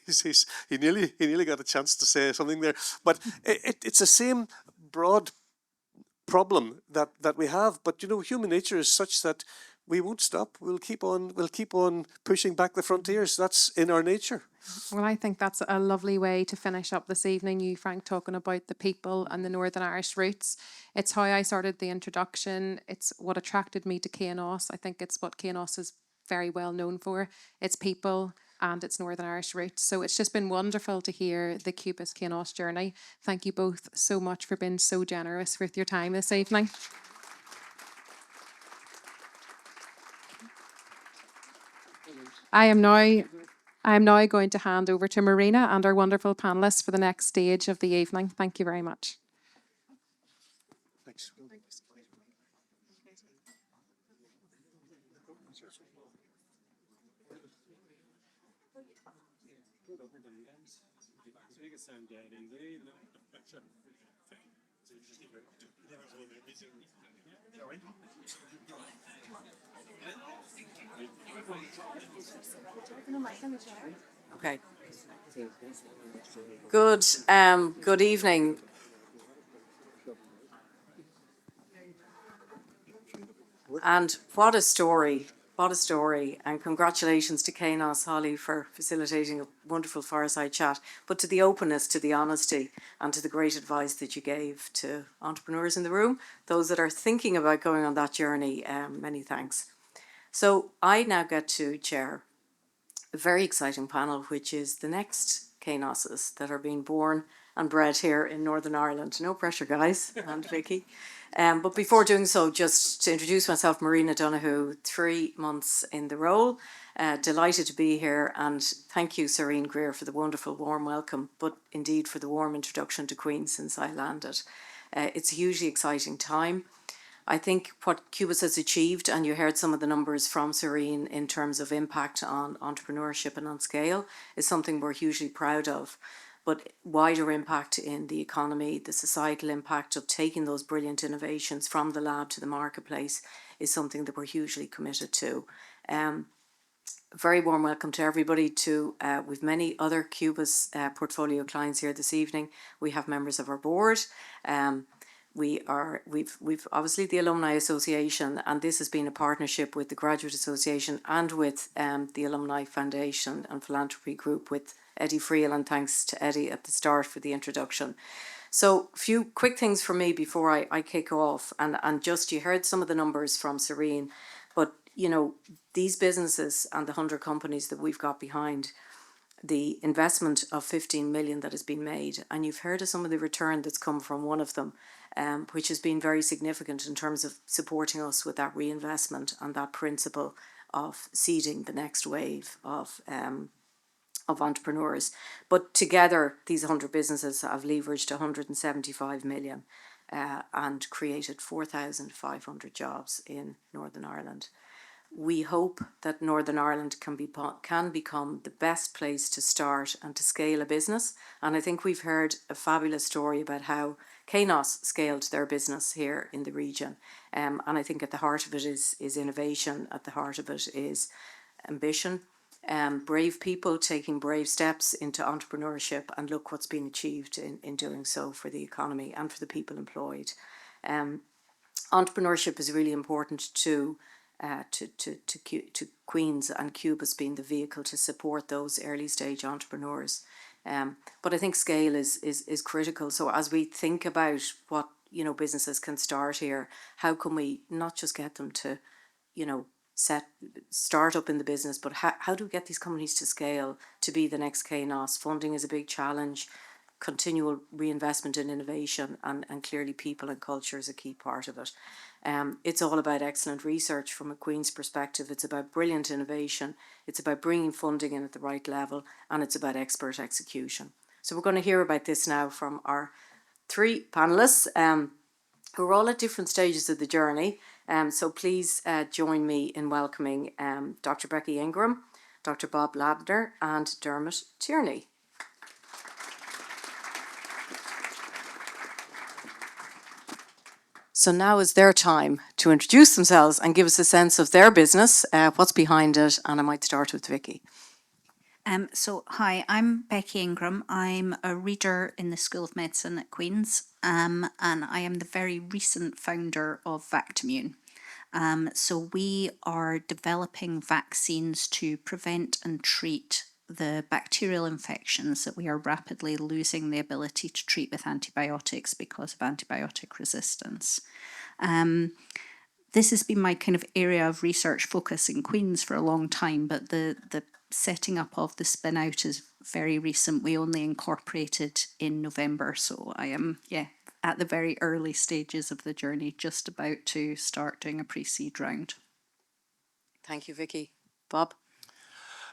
He nearly got a chance to say something there. But it's the same broad problem that we have. But you know, human nature is such that we won't stop. We'll keep on pushing back the frontiers. That's in our nature. Well, I think that's a lovely way to finish up this evening. You, Frank, talking about the people and the Northern Irish roots. It's how I started the introduction. It's what attracted me to Kainos. I think it's what Kainos is very well known for. It's people and its Northern Irish roots. So it's just been wonderful to hear the Qubis Kainos journey. Thank you both so much for being so generous with your time this evening. I am now going to hand over to Marina and our wonderful panellists for the next stage of the evening. Thank you very much. Thanks. Okay. Good evening. And what a story. What a story. And congratulations to Kainos Holly for facilitating a wonderful fireside chat, but to the openness, to the honesty, and to the great advice that you gave to entrepreneurs in the room, those that are thinking about going on that journey. Many thanks. So I now get to chair a very exciting panel, which is the next Kainoses that are being born and bred here in Northern Ireland. No pressure, guys, and Vicky. But before doing so, just to introduce myself, Marina Donoghue, 3 months in the role. Delighted to be here, and thank you, Serene Greer, for the wonderful warm welcome, but indeed for the warm introduction to Queen since I landed. It's a hugely exciting time. I think what Qubis has achieved, and you heard some of the numbers from Serene in terms of impact on entrepreneurship and on scale, is something we're hugely proud of. But wider impact in the economy, the societal impact of taking those brilliant innovations from the lab to the marketplace is something that we're hugely committed to. Very warm welcome to everybody. We've many other Qubis portfolio clients here this evening. We have members of our board. We've obviously the Alumni Association, and this has been a partnership with the Graduate Association and with the Alumni Foundation and Philanthropy Group with Eddie Friel, and thanks to Eddie at the start for the introduction. So a few quick things for me before I kick off, and just you heard some of the numbers from Serene, but you know, these businesses and the 100 companies that we've got behind, the investment of 15 million that has been made, and you've heard of some of the return that's come from one of them, which has been very significant in terms of supporting us with that reinvestment and that principle of seeding the next wave of entrepreneurs. But together, these 100 businesses have leveraged 175 million and created 4,500 jobs in Northern Ireland. We hope that Northern Ireland can become the best place to start and to scale a business. And I think we've heard a fabulous story about how Kainos scaled their business here in the region. And I think at the heart of it is innovation. At the heart of it is ambition. Brave people taking brave steps into entrepreneurship, and look what's been achieved in doing so for the economy and for the people employed. Entrepreneurship is really important to Queen's, and Qubis being the vehicle to support those early stage entrepreneurs. But I think scale is critical. So as we think about what businesses can start here, how can we not just get them to start up in the business, but how do we get these companies to scale to be the next Kainos? Funding is a big challenge. Continual reinvestment in innovation, and clearly people and culture is a key part of it. It's all about excellent research from a Queen's perspective. It's about brilliant innovation. It's about bringing funding in at the right level, and it's about expert execution. So we're going to hear about this now from our 3 panellists who are all at different stages of the journey. So please join me in welcoming Dr. Becky Ingram, Dr. Bob Ladner, and Dermot Tierney. So now is their time to introduce themselves and give us a sense of their business, what's behind it, and I might start with Vicky. Hi, I'm Becky Ingram. I'm a reader in the School of Medicine at Queen's, and I am the very recent founder of Vactimune. So we are developing vaccines to prevent and treat the bacterial infections that we are rapidly losing the ability to treat with antibiotics because of antibiotic resistance. This has been my kind of area of research focus in Queen's for a long time, but the setting up of the spin out is very recent. We only incorporated in November, so I am at the very early stages of the journey, just about to start doing a pre-seed round. Thank you, Vicky. Bob?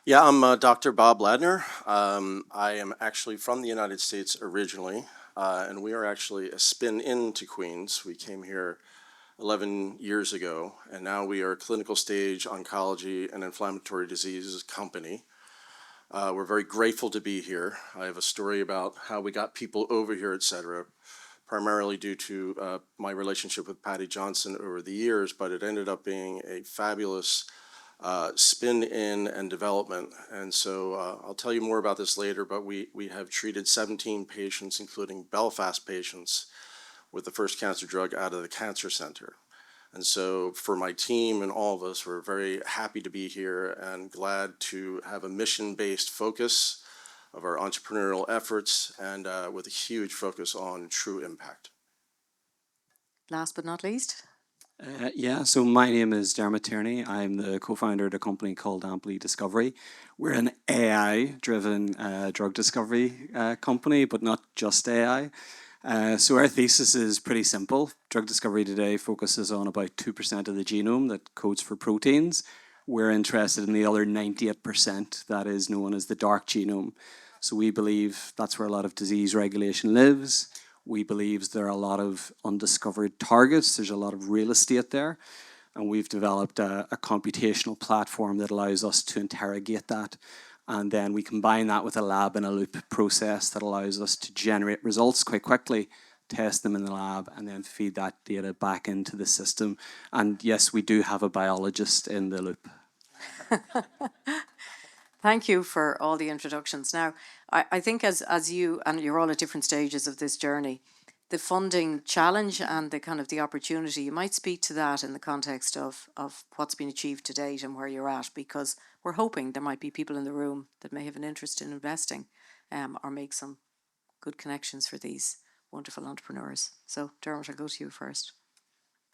Yeah, I'm Dr. Bob Ladner. I am actually from the United States originally, and we are actually a spin into Queen's. We came here 11 years ago, and now we are a clinical stage oncology and inflammatory diseases company. We're very grateful to be here. I have a story about how we got people over here, etc., primarily due to my relationship with Patty Johnson over the years, but it ended up being a fabulous spin in and development. And so I'll tell you more about this later, but we have treated 17 patients, including Belfast patients, with the first cancer drug out of the cancer center. And so for my team and all of us, we're very happy to be here and glad to have a mission-based focus of our entrepreneurial efforts and with a huge focus on true impact. Last but not least. So my name is Dermot Tierney. I'm the co-founder of a company called Amply Discovery. We're an AI-driven drug discovery company, but not just AI. So our thesis is pretty simple. Drug discovery today focuses on about 2% of the genome that codes for proteins. We're interested in the other 98% that is known as the dark genome. So we believe that's where a lot of disease regulation lives. We believe there are a lot of undiscovered targets. There's a lot of real estate there. And we've developed a computational platform that allows us to interrogate that. And then we combine that with a lab in a loop process that allows us to generate results quite quickly, test them in the lab, and then feed that data back into the system. And yes, we do have a biologist in the loop. Thank you for all the introductions. Now, I think as you, and you're all at different stages of this journey, the funding challenge and the kind of the opportunity, you might speak to that in the context of what's been achieved to date and where you're at, because we're hoping there might be people in the room that may have an interest in investing or make some good connections for these wonderful entrepreneurs. So Dermot, I'll go to you first.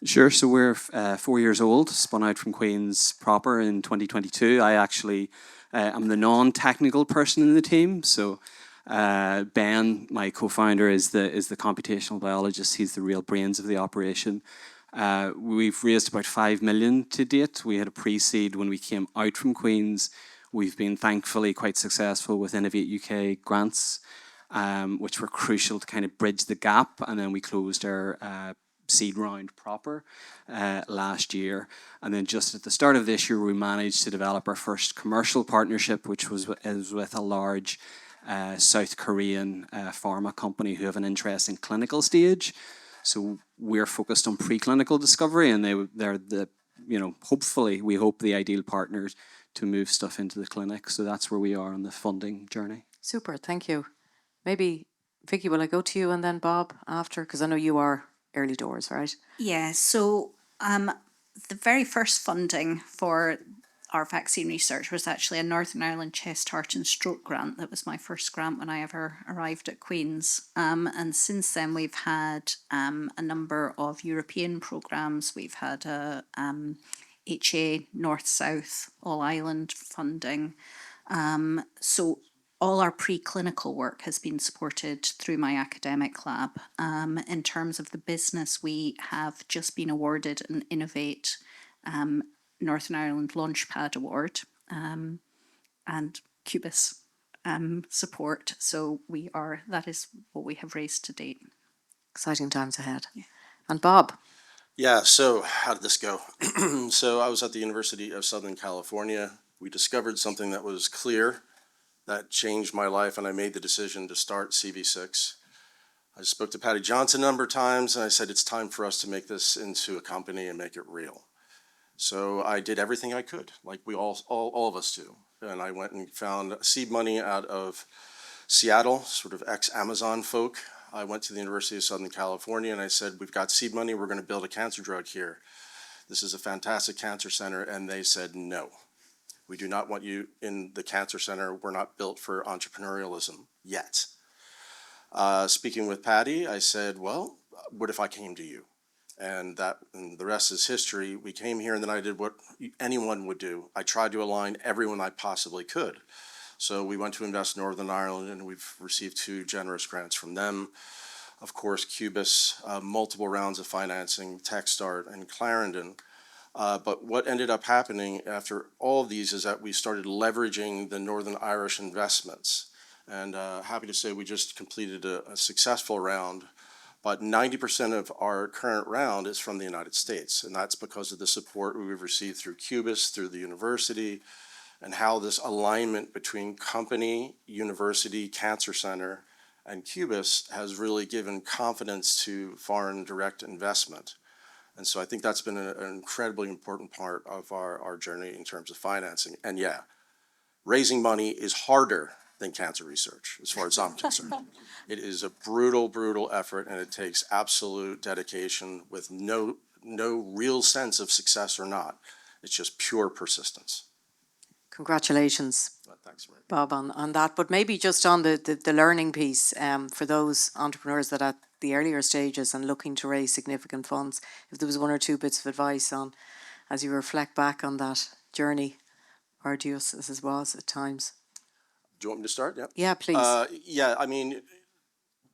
Sure. So we're 4 years old, spun out from Queen's proper in 2022. I actually am the non-technical person in the team. So Ben, my co-founder, is the computational biologist. He's the real brains of the operation. We've raised about 5 million to date. We had a pre-seed when we came out from Queen's. We've been thankfully quite successful with Innovate UK grants, which were crucial to kind of bridge the gap. And then we closed our seed round proper last year. And then just at the start of this year, we managed to develop our first commercial partnership, which was with a large South Korean pharma company who have an interest in clinical stage. So we're focused on preclinical discovery, and they're the, hopefully, we hope the ideal partners to move stuff into the clinic. So that's where we are on the funding journey. Super, thank you. Maybe, Vicky, will I go to you and then Bob after? Because I know you are early doors, right? Yeah, so the very first funding for our vaccine research was actually a Northern Ireland Chest, Heart and Stroke grant. That was my first grant when I ever arrived at Queen's. And since then we've had a number of European programmes. We've had a HA North-South All-Ireland funding. So all our preclinical work has been supported through my academic lab. In terms of the business, we have just been awarded an Innovate Northern Ireland Launchpad Award and Qubis support. So that is what we have raised to date. Exciting times ahead. Yeah. And Bob? Yeah, so how did this go? So I was at the University of Southern California. We discovered something that was clear, that changed my life, and I made the decision to start CV6. I spoke to Patty Johnson a number of times, and I said, it's time for us to make this into a company and make it real. So I did everything I could, like we all of us do. And I went and found seed money out of Seattle, sort of ex-Amazon folk. I went to the University of Southern California and I said, we've got seed money, we're going to build a cancer drug here. This is a fantastic cancer center. And they said, no, we do not want you in the cancer center. We're not built for entrepreneurialism yet. Speaking with Patty, I said, well, what if I came to you? And the rest is history. We came here and then I did what anyone would do. I tried to align everyone I possibly could. So we went to Invest Northern Ireland and we've received 2 generous grants from them. Of course, Qubis, multiple rounds of financing, TechStart and Clarendon. But what ended up happening after all of these is that we started leveraging the Northern Irish investments. And happy to say we just completed a successful round. But 90% of our current round is from the United States, and that's because of the support we've received through Qubis, through the university, and how this alignment between company, university, cancer center, and Qubis has really given confidence to foreign direct investment. And so I think that's been an incredibly important part of our journey in terms of financing. And yeah, raising money is harder than cancer research, as far as I'm concerned. It is a brutal, brutal effort, and it takes absolute dedication with no real sense of success or not. It's just pure persistence. Congratulations, Thanks, Mary. Bob, on that. But maybe just on the learning piece, for those entrepreneurs that at the earlier stages and looking to raise significant funds, if there was one or two bits of advice on, as you reflect back on that journey, arduous as it was at times. Do you want me to start? Yeah. Yeah, please. Yeah, I mean,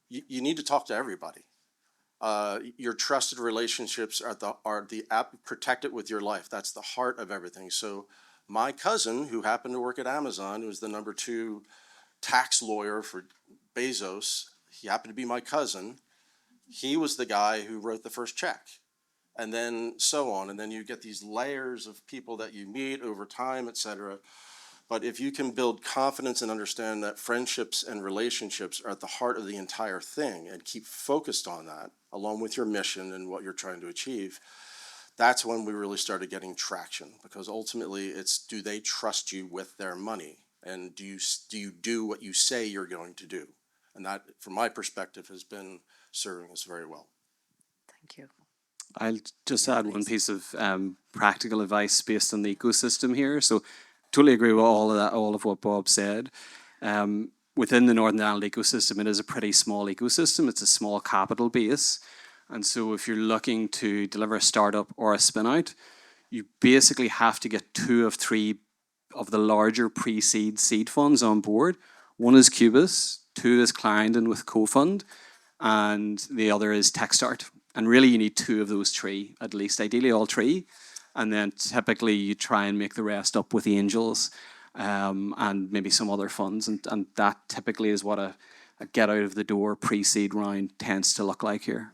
you need to talk to everybody. Your trusted relationships are the protect it with your life. That's the heart of everything. So my cousin, who happened to work at Amazon, who was the #2 tax lawyer for Bezos, he happened to be my cousin. He was the guy who wrote the first check. And then so on. And then you get these layers of people that you meet over time, et cetera. But if you can build confidence and understand that friendships and relationships are at the heart of the entire thing and keep focused on that, along with your mission and what you're trying to achieve, that's when we really started getting traction. Because ultimately, it's, do they trust you with their money? And do you do what you say you're going to do? And that, from my perspective, has been serving us very well. Thank you. I'll just add one piece of practical advice based on the ecosystem here. So totally agree with all of that, all of what Bob said. Within the Northern Ireland ecosystem, it is a pretty small ecosystem. It's a small capital base. And so if you're looking to deliver a startup or a spin out, you basically have to get 2 of 3 of the larger pre-seed seed funds on board. One is Qubis, 2 is Clarendon with CoFund, and the other is TechStart. And really you need 2 of those 3, at least, ideally all 3. And then typically you try and make the rest up with angels and maybe some other funds. And that typically is what a get out of the door pre-seed round tends to look like here.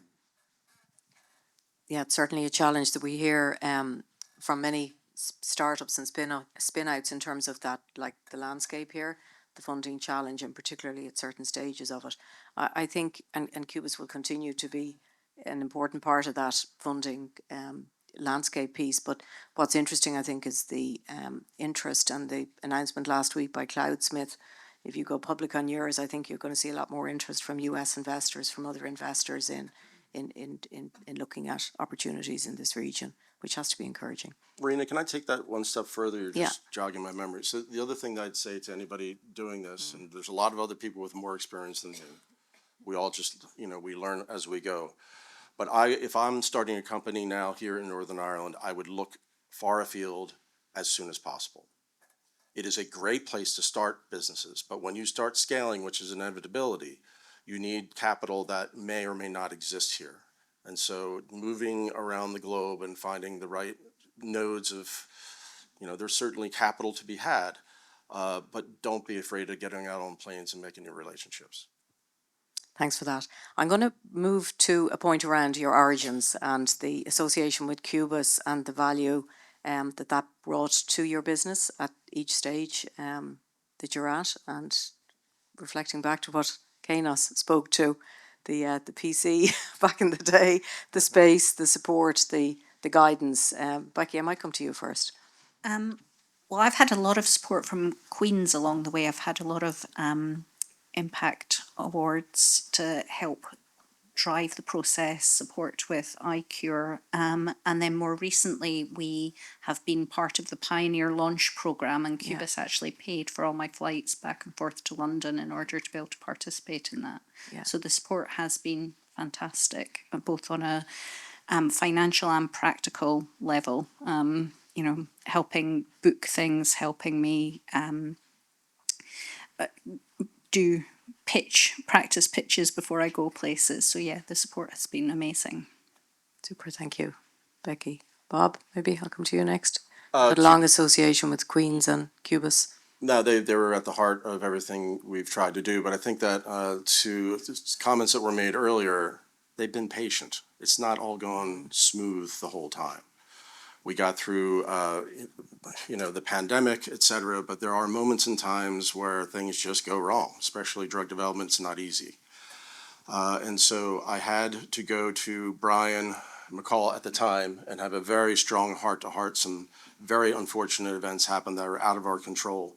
Yeah, it's certainly a challenge that we hear from many startups and spin-outs in terms of that, like the landscape here, the funding challenge, and particularly at certain stages of it. I think, and Qubis will continue to be an important part of that funding landscape piece. But what's interesting, I think, is the interest and the announcement last week by Cloudsmith. If you go public on yours, I think you're going to see a lot more interest from US investors, from other investors in looking at opportunities in this region, which has to be encouraging. Marina, can I take that one step further? You're just jogging my memory. So the other thing that I'd say to anybody doing this, and there's a lot of other people with more experience than me, we all just, we learn as we go. But if I'm starting a company now here in Northern Ireland, I would look far afield as soon as possible. It is a great place to start businesses, but when you start scaling, which is an inevitability, you need capital that may or may not exist here. And so moving around the globe and finding the right nodes of, there's certainly capital to be had, but don't be afraid of getting out on planes and making new relationships. Thanks for that. I'm going to move to a point around your origins and the association with Qubis and the value that brought to your business at each stage that you're at, and reflecting back to what Kainos spoke to, the PC back in the day, the space, the support, the guidance. Becky, I might come to you first. Well, I've had a lot of support from Queen's along the way. I've had a lot of impact awards to help drive the process, support with iCure, and then more recently we have been part of the Pioneer Launch Programme, and Qubis actually paid for all my flights back and forth to London in order to be able to participate in that. So the support has been fantastic, both on a financial and practical level, helping book things, helping me do practice pitches before I go places. So yeah, the support has been amazing. Super, thank you, Becky. Bob, maybe I'll come to you next. Had a long association with Queen's and Qubis. No, they were at the heart of everything we've tried to do. But I think that to comments that were made earlier, they've been patient. It's not all gone smooth the whole time. We got through, the pandemic, et cetera, but there are moments and times where things just go wrong, especially drug development. It's not easy. And so I had to go to Brian McCall at the time and have a very strong heart-to-heart. Some very unfortunate events happened that are out of our control.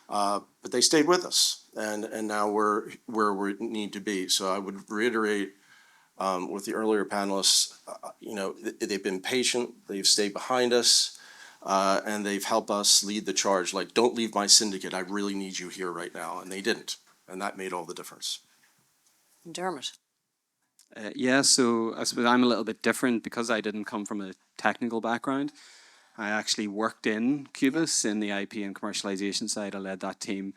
But they stayed with us, and now we're where we need to be. So I would reiterate with the earlier panelists, they've been patient, they've stayed behind us, and they've helped us lead the charge. Like, don't leave my syndicate, I really need you here right now. And they didn't, and that made all the difference. Dermot. Yeah, so I suppose I'm a little bit different because I didn't come from a technical background. I actually worked in Qubis in the IP and commercialization side. I led that team,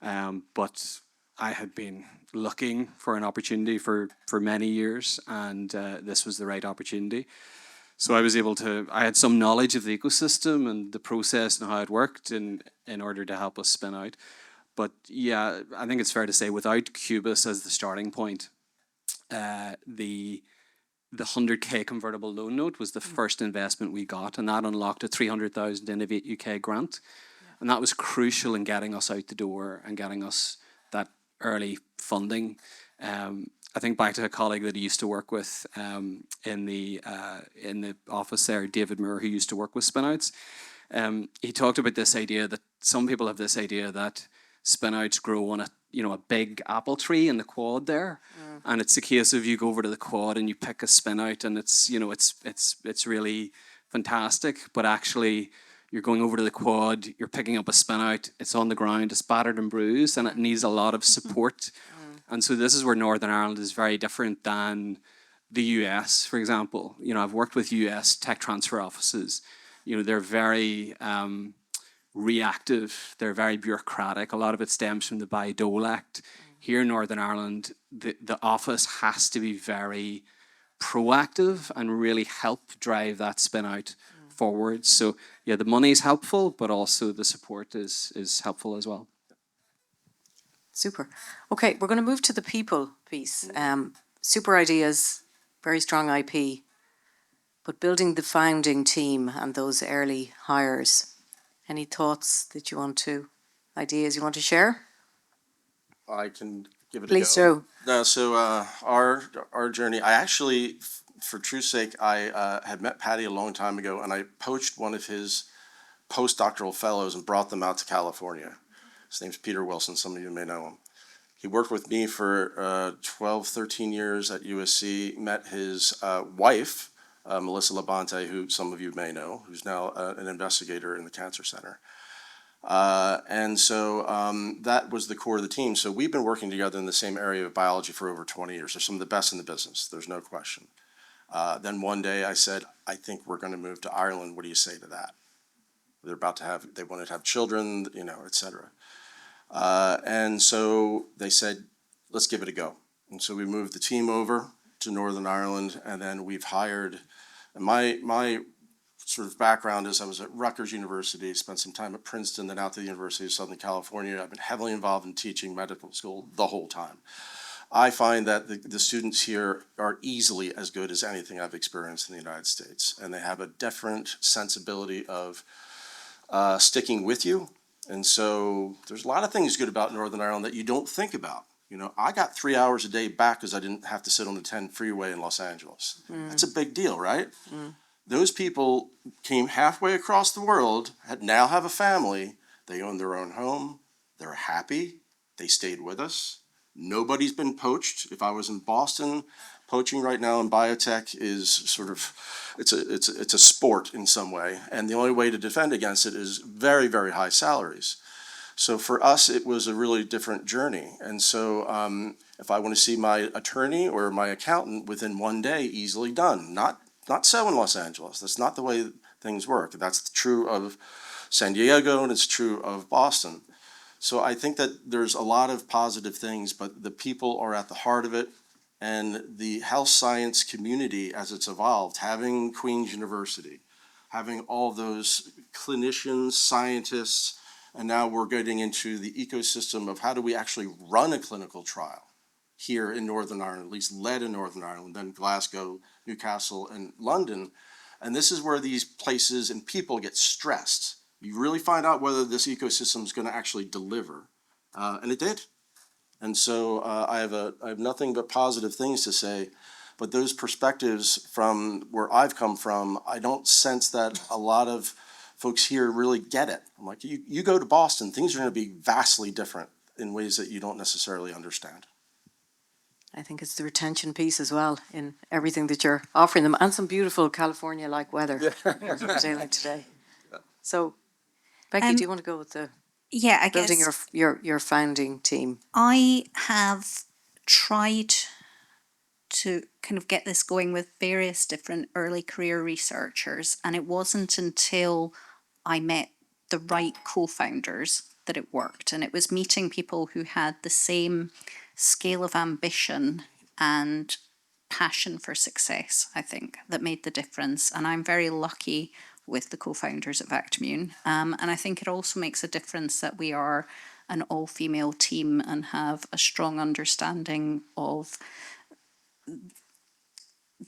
but I had been looking for an opportunity for many years, and this was the right opportunity. So I had some knowledge of the ecosystem and the process and how it worked in order to help us spin out. But yeah, I think it's fair to say without Qubis as the starting point, the 100K convertible loan note was the first investment we got, and that unlocked a 300,000 Innovate UK grant. And that was crucial in getting us out the door and getting us that early funding. I think back to a colleague that he used to work with in the office there, David Moore, who used to work with spinouts. He talked about this idea that some people have this idea that spinouts grow on a big apple tree in the quad there, and it's a case of you go over to the quad and you pick a spinout, and it's really fantastic. But actually, you're going over to the quad, you're picking up a spinout, it's on the ground, it's battered and bruised, and it needs a lot of support. And so this is where Northern Ireland is very different than the US, for example. I've worked with US tech transfer offices. They're very reactive, they're very bureaucratic. A lot of it stems from the Bayh-Dole Act. Here in Northern Ireland, the office has to be very proactive and really help drive that spin out forward. So yeah, the money is helpful, but also the support is helpful as well. Super. Okay, we're going to move to the people piece. Super ideas, very strong IP, but building the founding team and those early hires. Any thoughts that ideas you want to share? I can give it Please a go. do. No, so our journey, I actually, for truth's sake, I had met Patty a long time ago, and I poached one of his postdoctoral fellows and brought them out to California. His name's Peter Wilson, some of you may know him. He worked with me for 12, 13 years at USC, met his wife, Melissa Labonte, who some of you may know, who's now an investigator in the Cancer Center. And so that was the core of the team. So we've been working together in the same area of biology for over 20 years. They're some of the best in the business, there's no question. Then one day I said, I think we're going to move to Ireland. What do you say to that? They wanted to have children, et cetera. And so they said, let's give it a go. And so we moved the team over to Northern Ireland, and then we've hired, and my sort of background is I was at Rutgers University, spent some time at Princeton, then out to the University of Southern California. I've been heavily involved in teaching medical school the whole time. I find that the students here are easily as good as anything I've experienced in the United States, and they have a different sensibility of sticking with you. And so there's a lot of things good about Northern Ireland that you don't think about. I got 3 hours a day back because I didn't have to sit on the 10 freeway in Los Angeles. That's a big deal, right? Those people came halfway across the world, now have a family, they own their own home, they're happy, they stayed with us. Nobody's been poached. If I was in Boston, poaching right now in biotech is sort of, it's a sport in some way. And the only way to defend against it is very, very high salaries. So for us, it was a really different journey. And so if I want to see my attorney or my accountant within one day, easily done. Not so in Los Angeles. That's not the way things work. That's true of San Diego, and it's true of Boston. So I think that there's a lot of positive things, but the people are at the heart of it. And the health science community, as it's evolved, having Queen's University, having all those clinicians, scientists, and now we're getting into the ecosystem of how do we actually run a clinical trial here in Northern Ireland, at least led in Northern Ireland, then Glasgow, Newcastle, and London. And this is where these places and people get stressed. You really find out whether this ecosystem is going to actually deliver. And it did. And so I have nothing but positive things to say. But those perspectives from where I've come from, I don't sense that a lot of folks here really get it. I'm like, you go to Boston, things are going to be vastly different in ways that you don't necessarily understand. I think it's the retention piece as well in everything that you're offering them, and some beautiful California-like weather like today. So, Becky, do you want to go with the Yeah, I building guess your founding team? I have tried to kind of get this going with various different early career researchers, and it wasn't until I met the right co-founders that it worked. And it was meeting people who had the same scale of ambition and passion for success, I think, that made the difference. And I'm very lucky with the co-founders at Vactamune. And I think it also makes a difference that we are an all-female team and have a strong understanding of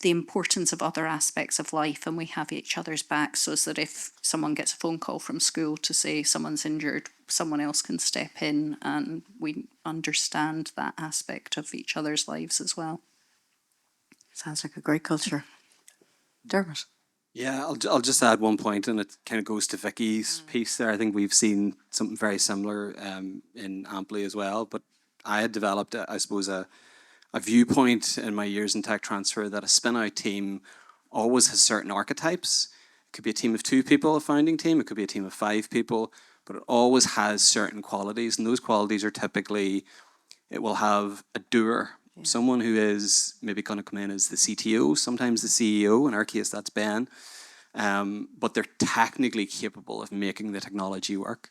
the importance of other aspects of life, and we have each other's backs so that if someone gets a phone call from school to say someone's injured, someone else can step in, and we understand that aspect of each other's lives as well. Sounds like a great culture. Dermot? Yeah, I'll just add one point, and it kind of goes to Vicky's piece there. I think we've seen something very similar in Amply as well, but I had developed, I suppose, a viewpoint in my years in tech transfer that a spin-out team always has certain archetypes. It could be a team of 2 people, a founding team. It could be a team of 5 people, but it always has certain qualities. And those qualities are typically, it will have a doer, someone who is maybe going to come in as the CTO, sometimes the CEO. In our case, that's Ben. But they're technically capable of making the technology work.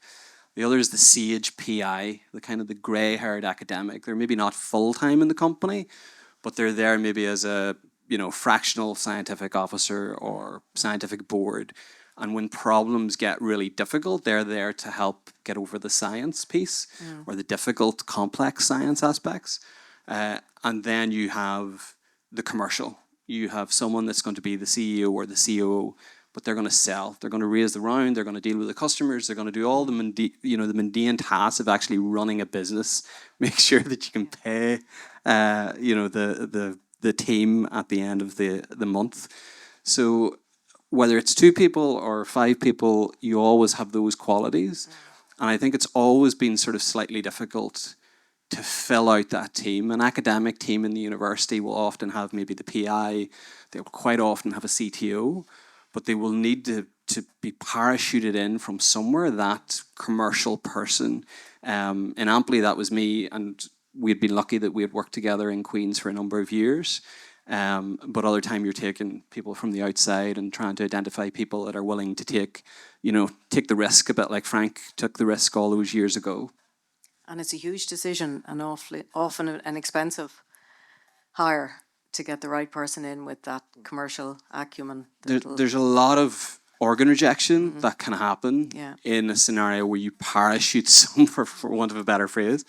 The other is the sage PI, the kind of the grey-haired academic. They're maybe not full-time in the company, but they're there maybe as a fractional scientific officer or scientific board. And when problems get really difficult, they're there to help get over the science piece or the difficult, complex science aspects. And then you have the commercial. You have someone that's going to be the CEO or the COO, but they're going to sell. They're going to raise the round. They're going to deal with the customers. They're going to do all the mundane tasks of actually running a business. Make sure that you can pay, the team at the end of the month. So whether it's 2 people or 5 people, you always have those qualities. And I think it's always been sort of slightly difficult to fill out that team. An academic team in the university will often have maybe the PI. They'll quite often have a CTO. But they will need to be parachuted in from somewhere, that commercial person. In Amply, that was me, and we'd been lucky that we had worked together in Queen's for a number of years. But other time you're taking people from the outside and trying to identify people that are willing to take the risk, a bit like Frank took the risk all those years ago. And it's a huge decision and often an expensive hire to get the right person in with that commercial acumen. There's a lot of organ rejection that can happen in a scenario where you parachute someone, for want of a better phrase,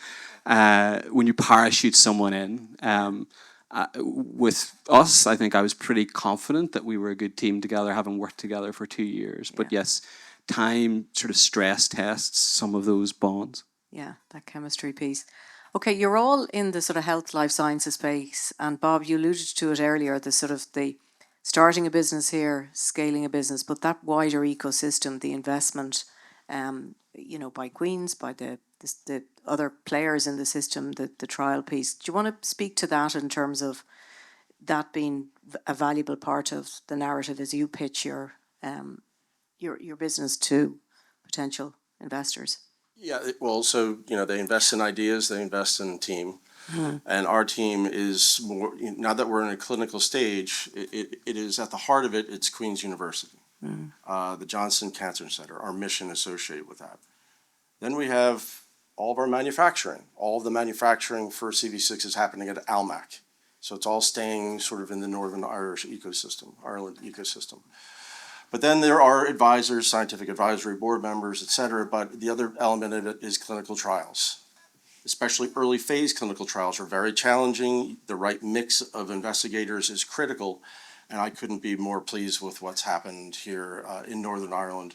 when you parachute someone in. With us, I think I was pretty confident that we were a good team together, having worked together for 2 years. But yes, time sort of stress tests some of those bonds. Yeah, that chemistry piece. Okay, you're all in the sort of health, life sciences space, and Bob, you alluded to it earlier, the sort of the starting a business here, scaling a business, but that wider ecosystem, the investment, by Queen's, by the other players in the system, the trial piece. Do you want to speak to that in terms of that being a valuable part of the narrative as you pitch your business to potential investors? Yeah, well, so, they invest in ideas, they invest in team. And our team is more, now that we're in a clinical stage, it is at the heart of it, it's Queen's University, the Johnson Cancer Center, our mission associated with that. Then we have all of our manufacturing. All of the manufacturing for CV6 is happening at Almac. So it's all staying sort of in the Northern Irish ecosystem, Ireland ecosystem. But then there are advisors, scientific advisory board members, et cetera. But the other element of it is clinical trials. Especially early phase clinical trials are very challenging. The right mix of investigators is critical. and I couldn't be more pleased with what's happened here in Northern Ireland.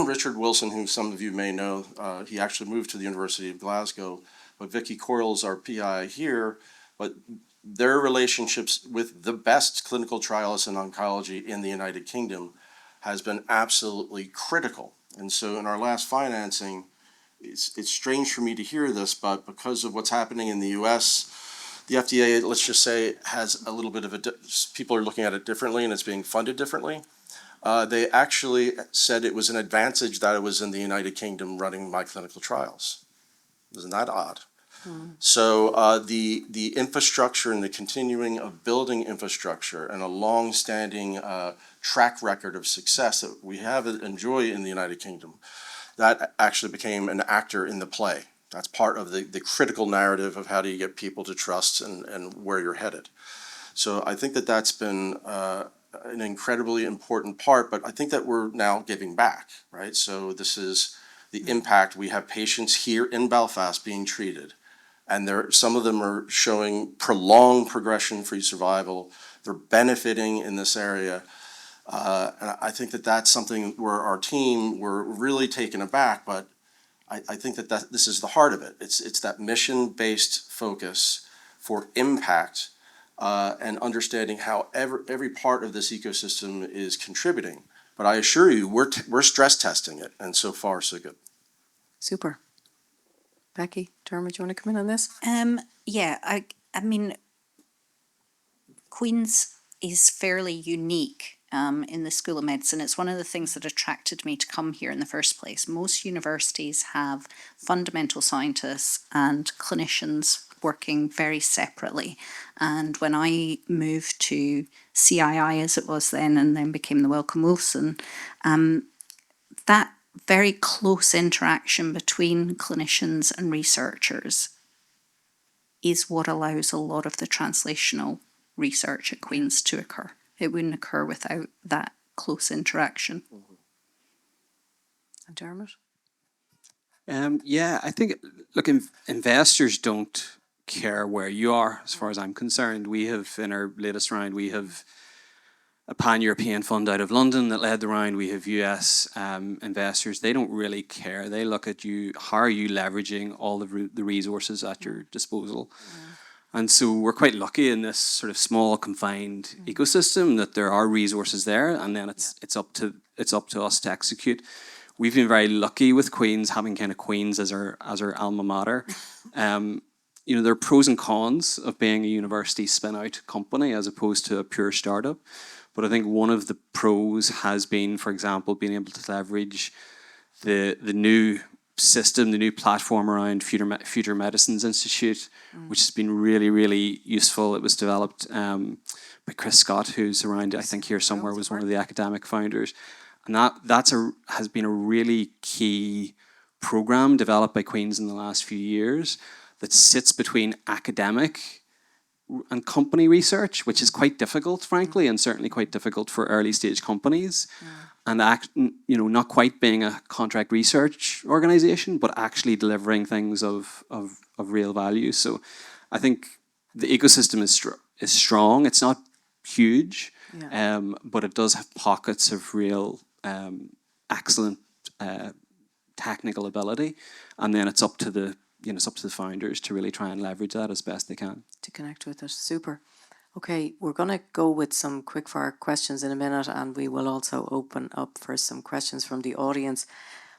Richard Wilson, who some of you may know, he actually moved to the University of Glasgow, but Vicky Coyle's our PI here, but their relationships with the best clinical trialists in oncology in the United Kingdom has been absolutely critical. And so in our last financing, it's strange for me to hear this, but because of what's happening in the US, the FDA, let's just say, has a little bit of people are looking at it differently and it's being funded differently. They actually said it was an advantage that it was in the United Kingdom running my clinical trials. Isn't that odd? So the infrastructure and the continuing of building infrastructure and a long-standing track record of success that we have enjoyed in the United Kingdom, that actually became an actor in the play. That's part of the critical narrative of how do you get people to trust and where you're headed. So I think that that's been an incredibly important part, but I think that we're now giving back, right? So this is the impact. We have patients here in Belfast being treated, and some of them are showing prolonged progression-free survival. They're benefiting in this area. And I think that that's something where our team, we're really taken aback, but I think that this is the heart of it. It's that mission-based focus for impact and understanding how every part of this ecosystem is contributing. But I assure you, we're stress testing it, and so far, so good. Super. Becky, Dermot, do you want to come in on this? Yeah, I mean, Queen's is fairly unique in the School of Medicine. It's one of the things that attracted me to come here in the first place. Most universities have fundamental scientists and clinicians working very separately. And when I moved to CII, as it was then, and then became the Wellcome Wilson, that very close interaction between clinicians and researchers is what allows a lot of the translational research at Queen's to occur. It wouldn't occur without that close interaction. And Dermot? Yeah, I think, look, investors don't care where you are, as far as I'm concerned. We have, in our latest round, we have a pan-European fund out of London that led the round. We have US investors. They don't really care. They look at you, how are you leveraging all the resources at your disposal? And so we're quite lucky in this sort of small, confined ecosystem that there are resources there, and then it's up to us to execute. We've been very lucky with Queen's, having kind of Queen's as our alma mater. You know, there are pros and cons of being a university spin-out company as opposed to a pure startup. But I think one of the pros has been, for example, being able to leverage the new system, the new platform around Future Medicines Institute, which has been really, really useful. It was developed by Chris Scott, who's around, I think here somewhere, was one of the academic founders. And that has been a really key program developed by Queen's in the last few years that sits between academic and company research, which is quite difficult, frankly, and certainly quite difficult for early stage companies. And not quite being a contract research organization, but actually delivering things of real value. So I think the ecosystem is strong. It's not huge, but it does have pockets of real excellent technical ability. And then it's up to the founders to really try and leverage that as best they can. To connect with it. Super. Okay, we're going to go with some quick-fire questions in a minute, and we will also open up for some questions from the audience.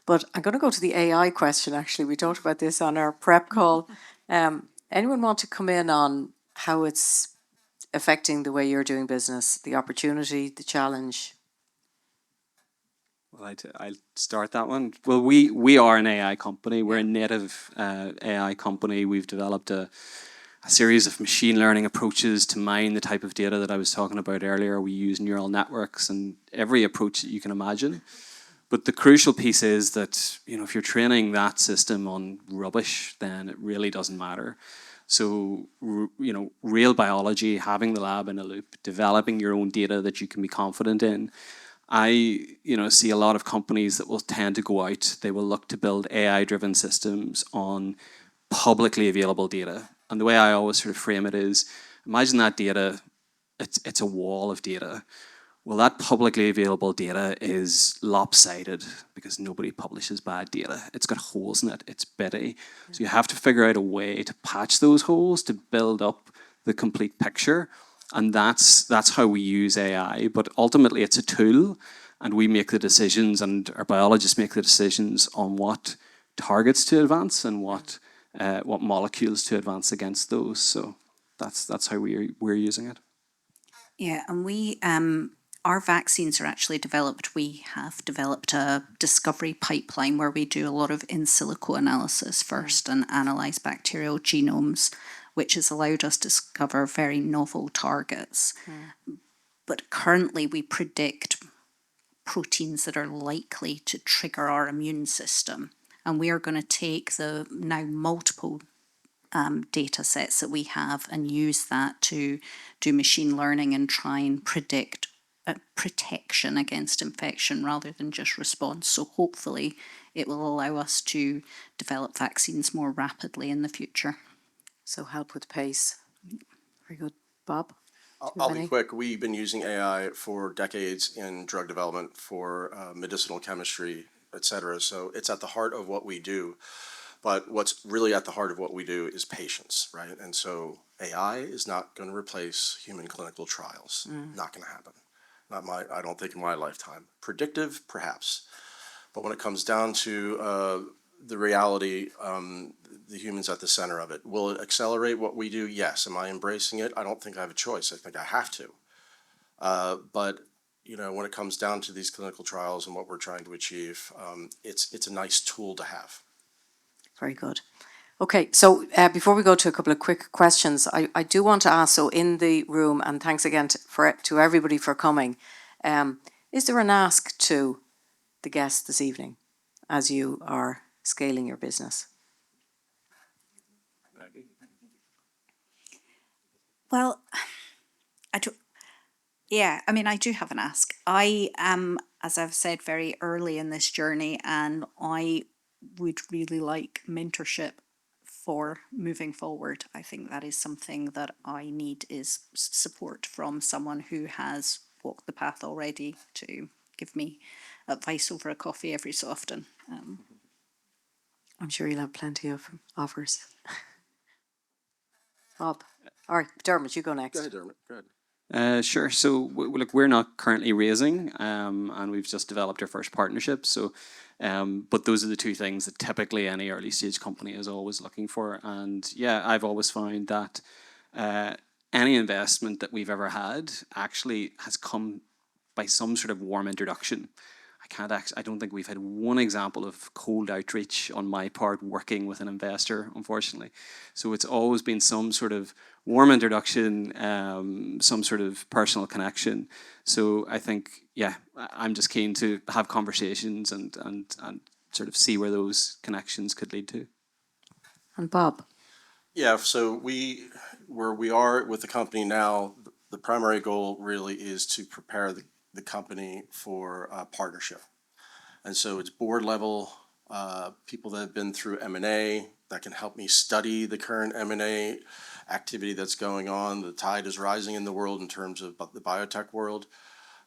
But I'm going to go to the AI question, actually. We talked about this on our prep call. Anyone want to come in on how it's affecting the way you're doing business, the opportunity, the challenge? Well, I'll start that one. Well, we are an AI company. We're a native AI company. We've developed a series of machine learning approaches to mine the type of data that I was talking about earlier. We use neural networks and every approach that you can imagine. But the crucial piece is that, if you're training that system on rubbish, then it really doesn't matter. So, real biology, having the lab in a loop, developing your own data that you can be confident in. I, see a lot of companies that will tend to go out, they will look to build AI-driven systems on publicly available data. And the way I always sort of frame it is, imagine that data it's a wall of data. Well, that publicly available data is lopsided because nobody publishes bad data. It's got holes in it. It's bitty. So you have to figure out a way to patch those holes to build up the complete picture. And that's how we use AI. But ultimately, it's a tool, and we make the decisions, and our biologists make the decisions on what targets to advance and what molecules to advance against those. So that's how we're using it. Yeah, and we our vaccines are actually developed. We have developed a discovery pipeline where we do a lot of in silico analysis first and analyze bacterial genomes, which has allowed us to discover very novel targets. But currently, we predict proteins that are likely to trigger our immune system, and we are going to take the now multiple data sets that we have and use that to do machine learning and try and predict protection against infection rather than just response. So hopefully it will allow us to develop vaccines more rapidly in the future. So help with pace. Very good. Bob? I'll be quick. We've been using AI for decades in drug development, for medicinal chemistry, et cetera. So it's at the heart of what we do. But what's really at the heart of what we do is patience, right? And so AI is not going to replace human clinical trials. Not going to happen. I don't think in my lifetime. Predictive, perhaps. But when it comes down to the reality, the human's at the center of it. Will it accelerate what we do? Yes. Am I embracing it? I don't think I have a choice. I think I have to. But when it comes down to these clinical trials and what we're trying to achieve, it's a nice tool to have. Very good. Okay, so before we go to a couple of quick questions, I do want to ask, so in the room, and thanks again to everybody for coming, is there an ask to the guests this evening as you are scaling your business? Well, I do have an ask. I am, as I've said, very early in this journey, and I would really like mentorship for moving forward. I think that is something that I need, is support from someone who has walked the path already to give me advice over a coffee every so often. I'm sure you'll have plenty of offers. Bob. All right, Dermot, you go next. Go ahead, Dermot. Go ahead. Sure. So, look, we're not currently raising, and we've just developed our first partnership. So, but those are the two things that typically any early stage company is always looking for. And yeah, I've always found that any investment that we've ever had actually has come by some sort of warm introduction. I don't think we've had one example of cold outreach on my part working with an investor, unfortunately. So it's always been some sort of warm introduction, some sort of personal connection. So I think, yeah, I'm just keen to have conversations and sort of see where those connections could lead to. And Bob? Yeah, so where we are with the company now, the primary goal really is to prepare the company for partnership. And so it's board level, people that have been through M&A that can help me study the current M&A activity that's going on. The tide is rising in the world in terms of the biotech world,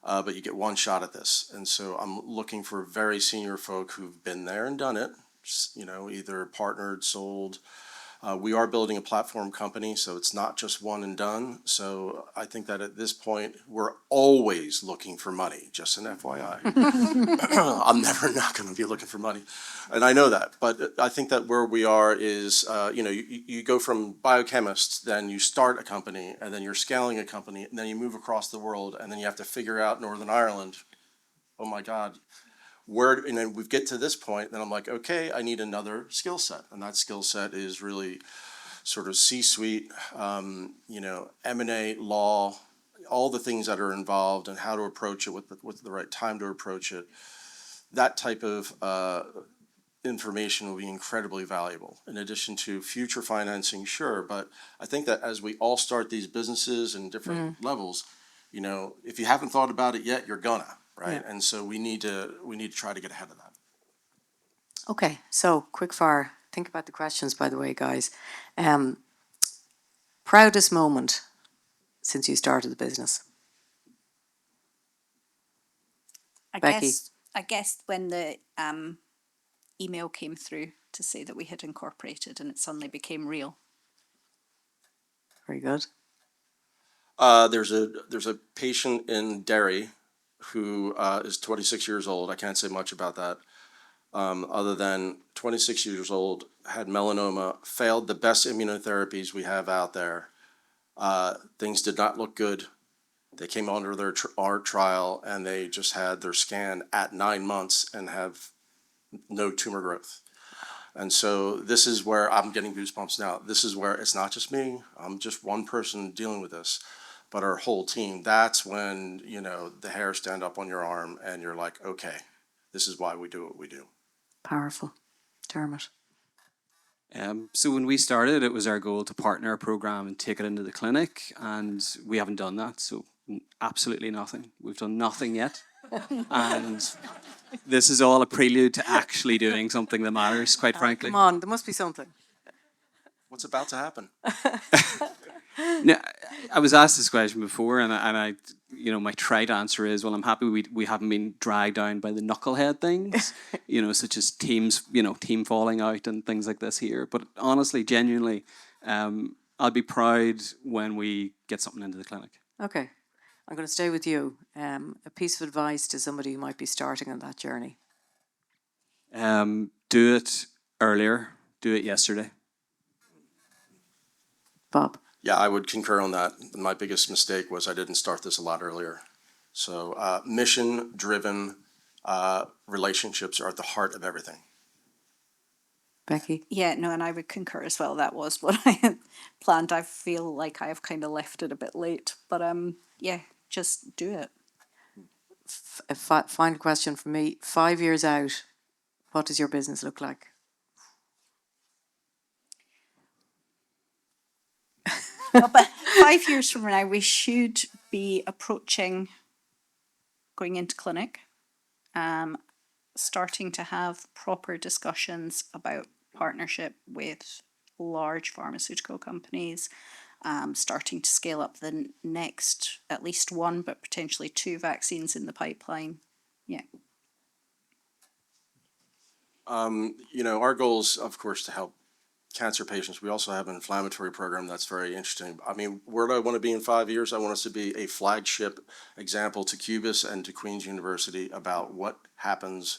but you get one shot at this. And so I'm looking for very senior folk who've been there and done it, either partnered, sold. We are building a platform company, so it's not just one and done. So I think that at this point, we're always looking for money, just an FYI. I'm never not going to be looking for money. And I know that. But I think that where we are is, you go from biochemist, then you start a company, and then you're scaling a company, and then you move across the world, and then you have to figure out Northern Ireland. Oh my God. And then we get to this point, then I'm like, okay, I need another skill set. And that skill set is really sort of C-suite, M&A, law, all the things that are involved and how to approach it, with the right time to approach it. That type of information will be incredibly valuable. In addition to future financing, sure, but I think that as we all start these businesses in different levels, if you haven't thought about it yet, you're gonna. Right, yeah. And so we need to try to get ahead of that. Okay, so quick fire. Think about the questions, by the way, guys. Proudest moment since you started the business? I Becky. guess when the email came through to say that we had incorporated and it suddenly became real. Very good. There's a patient in Derry who is 26 years old. I can't say much about that, other than 26 years old, had melanoma, failed the best immunotherapies we have out there. Things did not look good. They came under our trial, and they just had their scan at 9 months and have no tumor growth. And so this is where I'm getting goosebumps now. This is where it's not just me. I'm just one person dealing with this, but our whole team. That's when, the hairs stand up on your arm and you're like, okay, this is why we do what we do. Powerful. Dermot. So when we started, it was our goal to partner a program and take it into the clinic, and we haven't done that. So absolutely nothing. We've done nothing yet. And this is all a prelude to actually doing something that matters, quite frankly. Come on, there must be something. What's about to happen? No, I was asked this question before, and I my trite answer is, well, I'm happy we haven't been dragged down by the knucklehead things, such as team falling out and things like this here. But honestly, genuinely, I'll be proud when we get something into the clinic. Okay. I'm going to stay with you. A piece of advice to somebody who might be starting on that journey. Do it earlier. Do it yesterday. Bob? Yeah, I would concur on that. My biggest mistake was I didn't start this a lot earlier. So mission-driven relationships are at the heart of everything. Becky? Yeah, no, and I would concur as well. That was what I had planned. I feel like I have kind of left it a bit late, but yeah, just do it. A final question from me. 5 years out, what does your business look like? No, but 5 years from now, we should be approaching going into clinic, starting to have proper discussions about partnership with large pharmaceutical companies, starting to scale up the next, at least one, but potentially 2 vaccines in the pipeline. Yeah. Our goal is, of course, to help cancer patients. We also have an inflammatory program that's very interesting. I mean, where do I want to be in 5 years? I want us to be a flagship example to Qubis and to Queen's University about what happens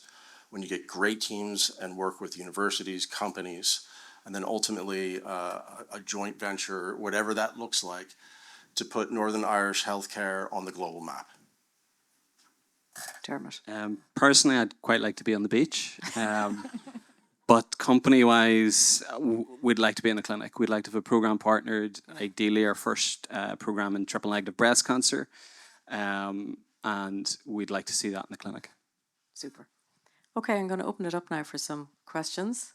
when you get great teams and work with universities, companies, and then ultimately a joint venture, whatever that looks like, to put Northern Irish healthcare on the global map. Dermot? Personally, I'd quite like to be on the beach. But company-wise, we'd like to be in a clinic. We'd like to have a program partnered, ideally our first program in triple-negative breast cancer, and we'd like to see that in the clinic. Super. Okay, I'm going to open it up now for some questions.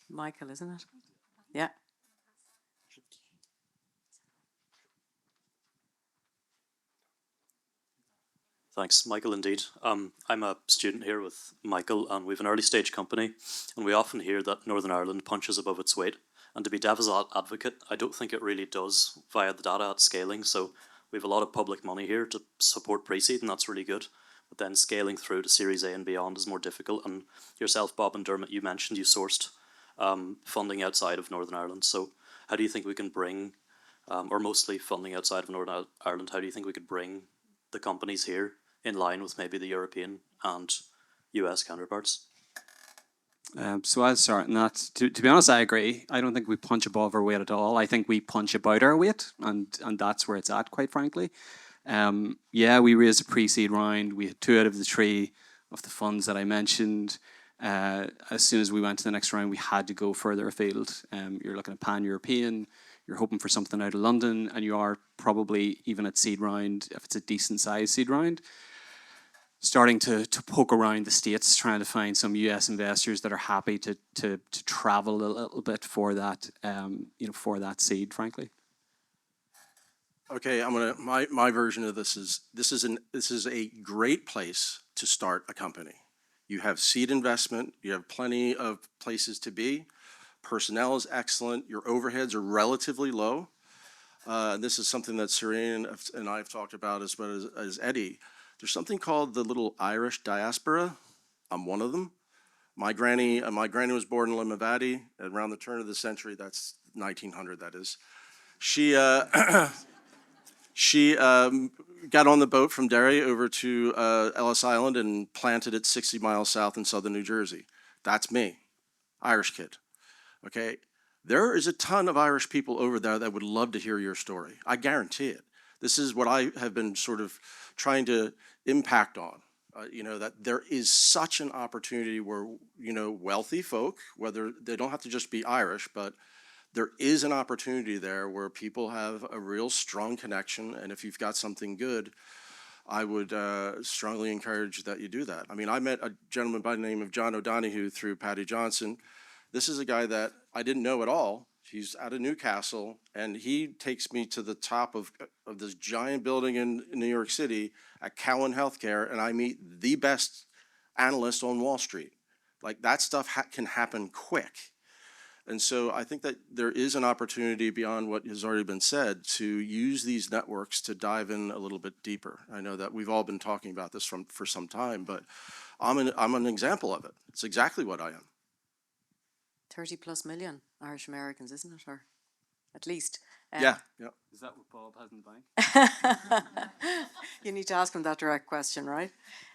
Michael, isn't it? Yeah. Thanks, Michael, indeed. I'm a student here with Michael, and we have an early stage company, and we often hear that Northern Ireland punches above its weight. And to be devil's advocate, I don't think it really does via the data at scaling. So we have a lot of public money here to support pre-seed, and that's really good. But then scaling through to Series A and beyond is more difficult. And yourself, Bob and Dermot, you mentioned you sourced funding outside of Northern Ireland. So how do you think we can bring, or mostly funding outside of Northern Ireland, how do you think we could bring the companies here in line with maybe the European and US counterparts? So I'll start on that. To be honest, I agree. I don't think we punch above our weight at all. I think we punch about our weight, and that's where it's at, quite frankly. Yeah, we raised a pre-seed round. We had 2 out of the 3 of the funds that I mentioned. As soon as we went to the next round, we had to go further afield. You're looking at pan-European, you're hoping for something out of London, and you are probably, even at seed round, if it's a decent sized seed round, starting to poke around the States, trying to find some US investors that are happy to travel a little bit for that, for that seed, frankly. Okay, my version of this is a great place to start a company. You have seed investment, you have plenty of places to be, personnel is excellent, your overheads are relatively low. This is something that Serene and I have talked about as well as Eddie. There's something called the little Irish diaspora. I'm one of them. My granny was born in Limavady around the turn of the century. That's 1900, that is. She got on the boat from Derry over to Ellis Island and planted it 60 miles south in southern New Jersey. That's me, Irish kid. Okay, there is a ton of Irish people over there that would love to hear your story. I guarantee it. This is what I have been sort of trying to impact on. That there is such an opportunity where, wealthy folk, whether they don't have to just be Irish, but there is an opportunity there where people have a real strong connection. And if you've got something good, I would strongly encourage that you do that. I mean, I met a gentleman by the name of John O'Donoghue through Patty Johnson. This is a guy that I didn't know at all. He's out of Newcastle, and he takes me to the top of this giant building in New York City at Cowan Healthcare, and I meet the best analyst on Wall Street. Like, that stuff can happen quick. And so I think that there is an opportunity beyond what has already been said to use these networks to dive in a little bit deeper. I know that we've all been talking about this for some time, but I'm an example of it. It's exactly what I am. 30+ million Irish Americans, isn't it? Or at least. Yeah. Is that what Bob has in the bank? You need to ask him that direct question, right?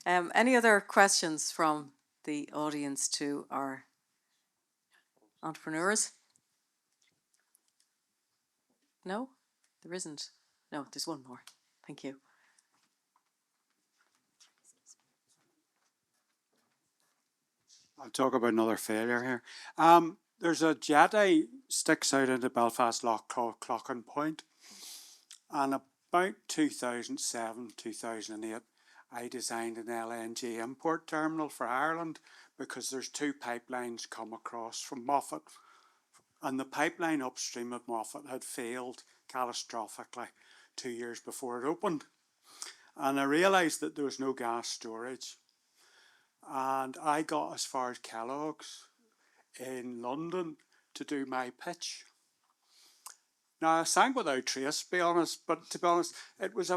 Any other questions from the audience to our entrepreneurs? No? There isn't. No, there's one more. Thank you. I'll talk about another failure here. There's a jetty sticks out into Belfast Lough called Clockin Point. And about 2007, 2008, I designed an LNG import terminal for Ireland because there's two pipelines come across from Moffat. And the pipeline upstream of Moffat had failed catastrophically 2 years before it opened. And I realised that there was no gas storage. And I got as far as Kellogg's in London to do my pitch. Now, I sang without trace, to be honest, but to be honest, it was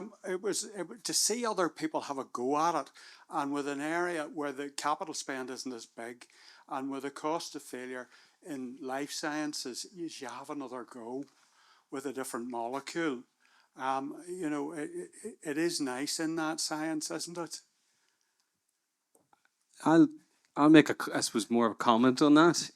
to see other people have a go at it, and with an area where the capital spend isn't as big, and with the cost of failure in life sciences, you have another go with a different molecule. It is nice in that science, isn't it? I'll make I suppose more of a comment on that.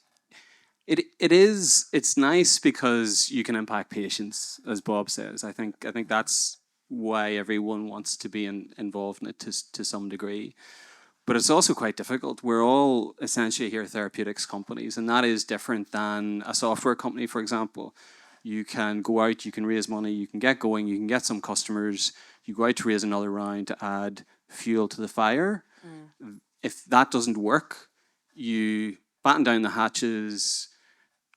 It's nice because you can impact patients, as Bob says. I think that's why everyone wants to be involved in it to some degree. But it's also quite difficult. We're all essentially here therapeutics companies, and that is different than a software company, for example. You can go out, you can raise money, you can get going, you can get some customers, you go out to raise another round to add fuel to the fire. If that doesn't work, you batten down the hatches,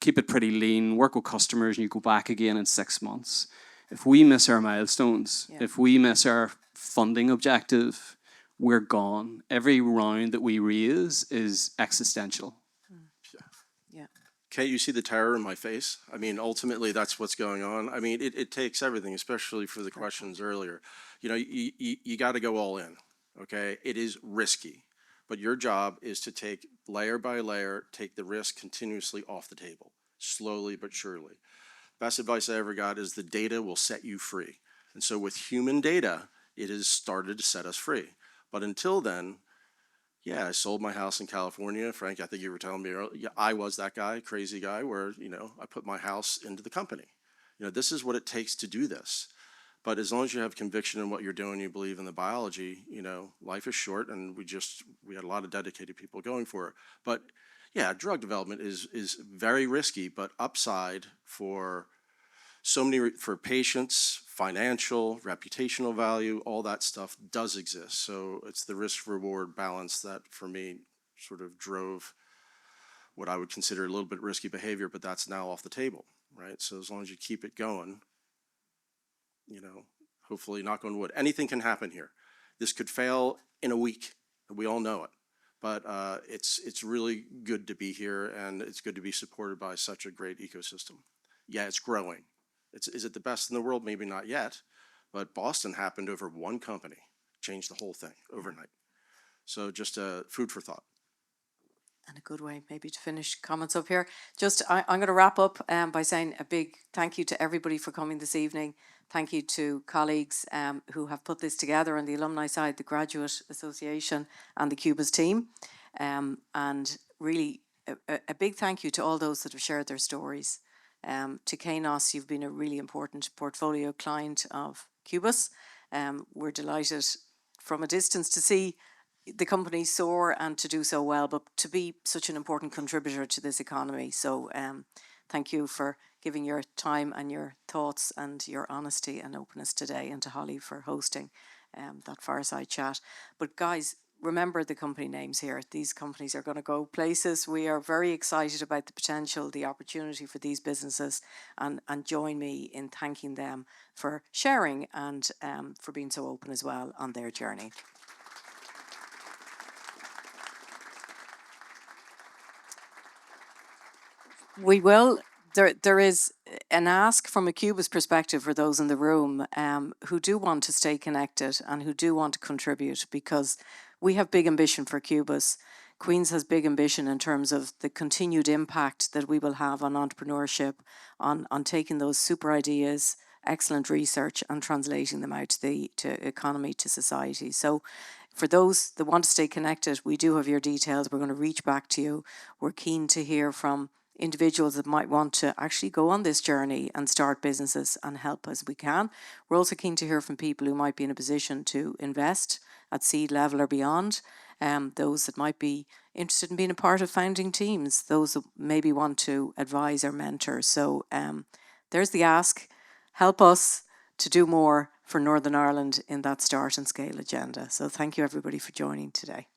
keep it pretty lean, work with customers, and you go back again in 6 months. If we miss our milestones, if we miss our funding objective, we're gone. Every round that we raise is existential. Yeah. Can't you see the terror in my face? I mean, ultimately, that's what's going on. I mean, it takes everything, especially for the questions earlier. You got to go all in, okay? It is risky, but your job is to take layer by layer, take the risk continuously off the table, slowly but surely. Best advice I ever got is the data will set you free. And so with human data, it has started to set us free. But until then, yeah, I sold my house in California. Frank, I think you were telling me earlier, yeah, I was that guy, crazy guy, where, I put my house into the company. This is what it takes to do this. But as long as you have conviction in what you're doing, you believe in the biology, life is short, and we had a lot of dedicated people going for it. But yeah, drug development is very risky, but upside for for patients, financial, reputational value, all that stuff does exist. So it's the risk-reward balance that, for me, sort of drove what I would consider a little bit risky behavior, but that's now off the table, right? So as long as you keep it going, hopefully, knock on wood, anything can happen here. This could fail in a week. We all know it. But it's really good to be here, and it's good to be supported by such a great ecosystem. Yeah, it's growing. Is it the best in the world? Maybe not yet, but Boston happened over one company, changed the whole thing overnight. So just food for thought. And a good way maybe to finish comments up here. I'm going to wrap up by saying a big thank you to everybody for coming this evening. Thank you to colleagues who have put this together on the alumni side, the Graduate Association and the Qubis team. And really a big thank you to all those that have shared their stories. To KNOS, you've been a really important portfolio client of Qubis. We're delighted from a distance to see the company soar and to do so well, but to be such an important contributor to this economy. So thank you for giving your time and your thoughts and your honesty and openness today, and to Holly for hosting that fireside chat. But guys, remember the company names here. These companies are going to go places. We are very excited about the potential, the opportunity for these businesses, and join me in thanking them for sharing and for being so open as well on their journey. We will. There is an ask from a Qubis perspective for those in the room who do want to stay connected and who do want to contribute, because we have big ambition for Qubis. Queen's has big ambition in terms of the continued impact that we will have on entrepreneurship, on taking those super ideas, excellent research, and translating them out to economy, to society. So for those that want to stay connected, we do have your details. We're going to reach back to you. We're keen to hear from individuals that might want to actually go on this journey and start businesses and help as we can. We're also keen to hear from people who might be in a position to invest at seed level or beyond, those that might be interested in being a part of founding teams, those that maybe want to advise or mentor. So there's the ask. Help us to do more for Northern Ireland in that start and scale agenda. So thank you everybody for joining today.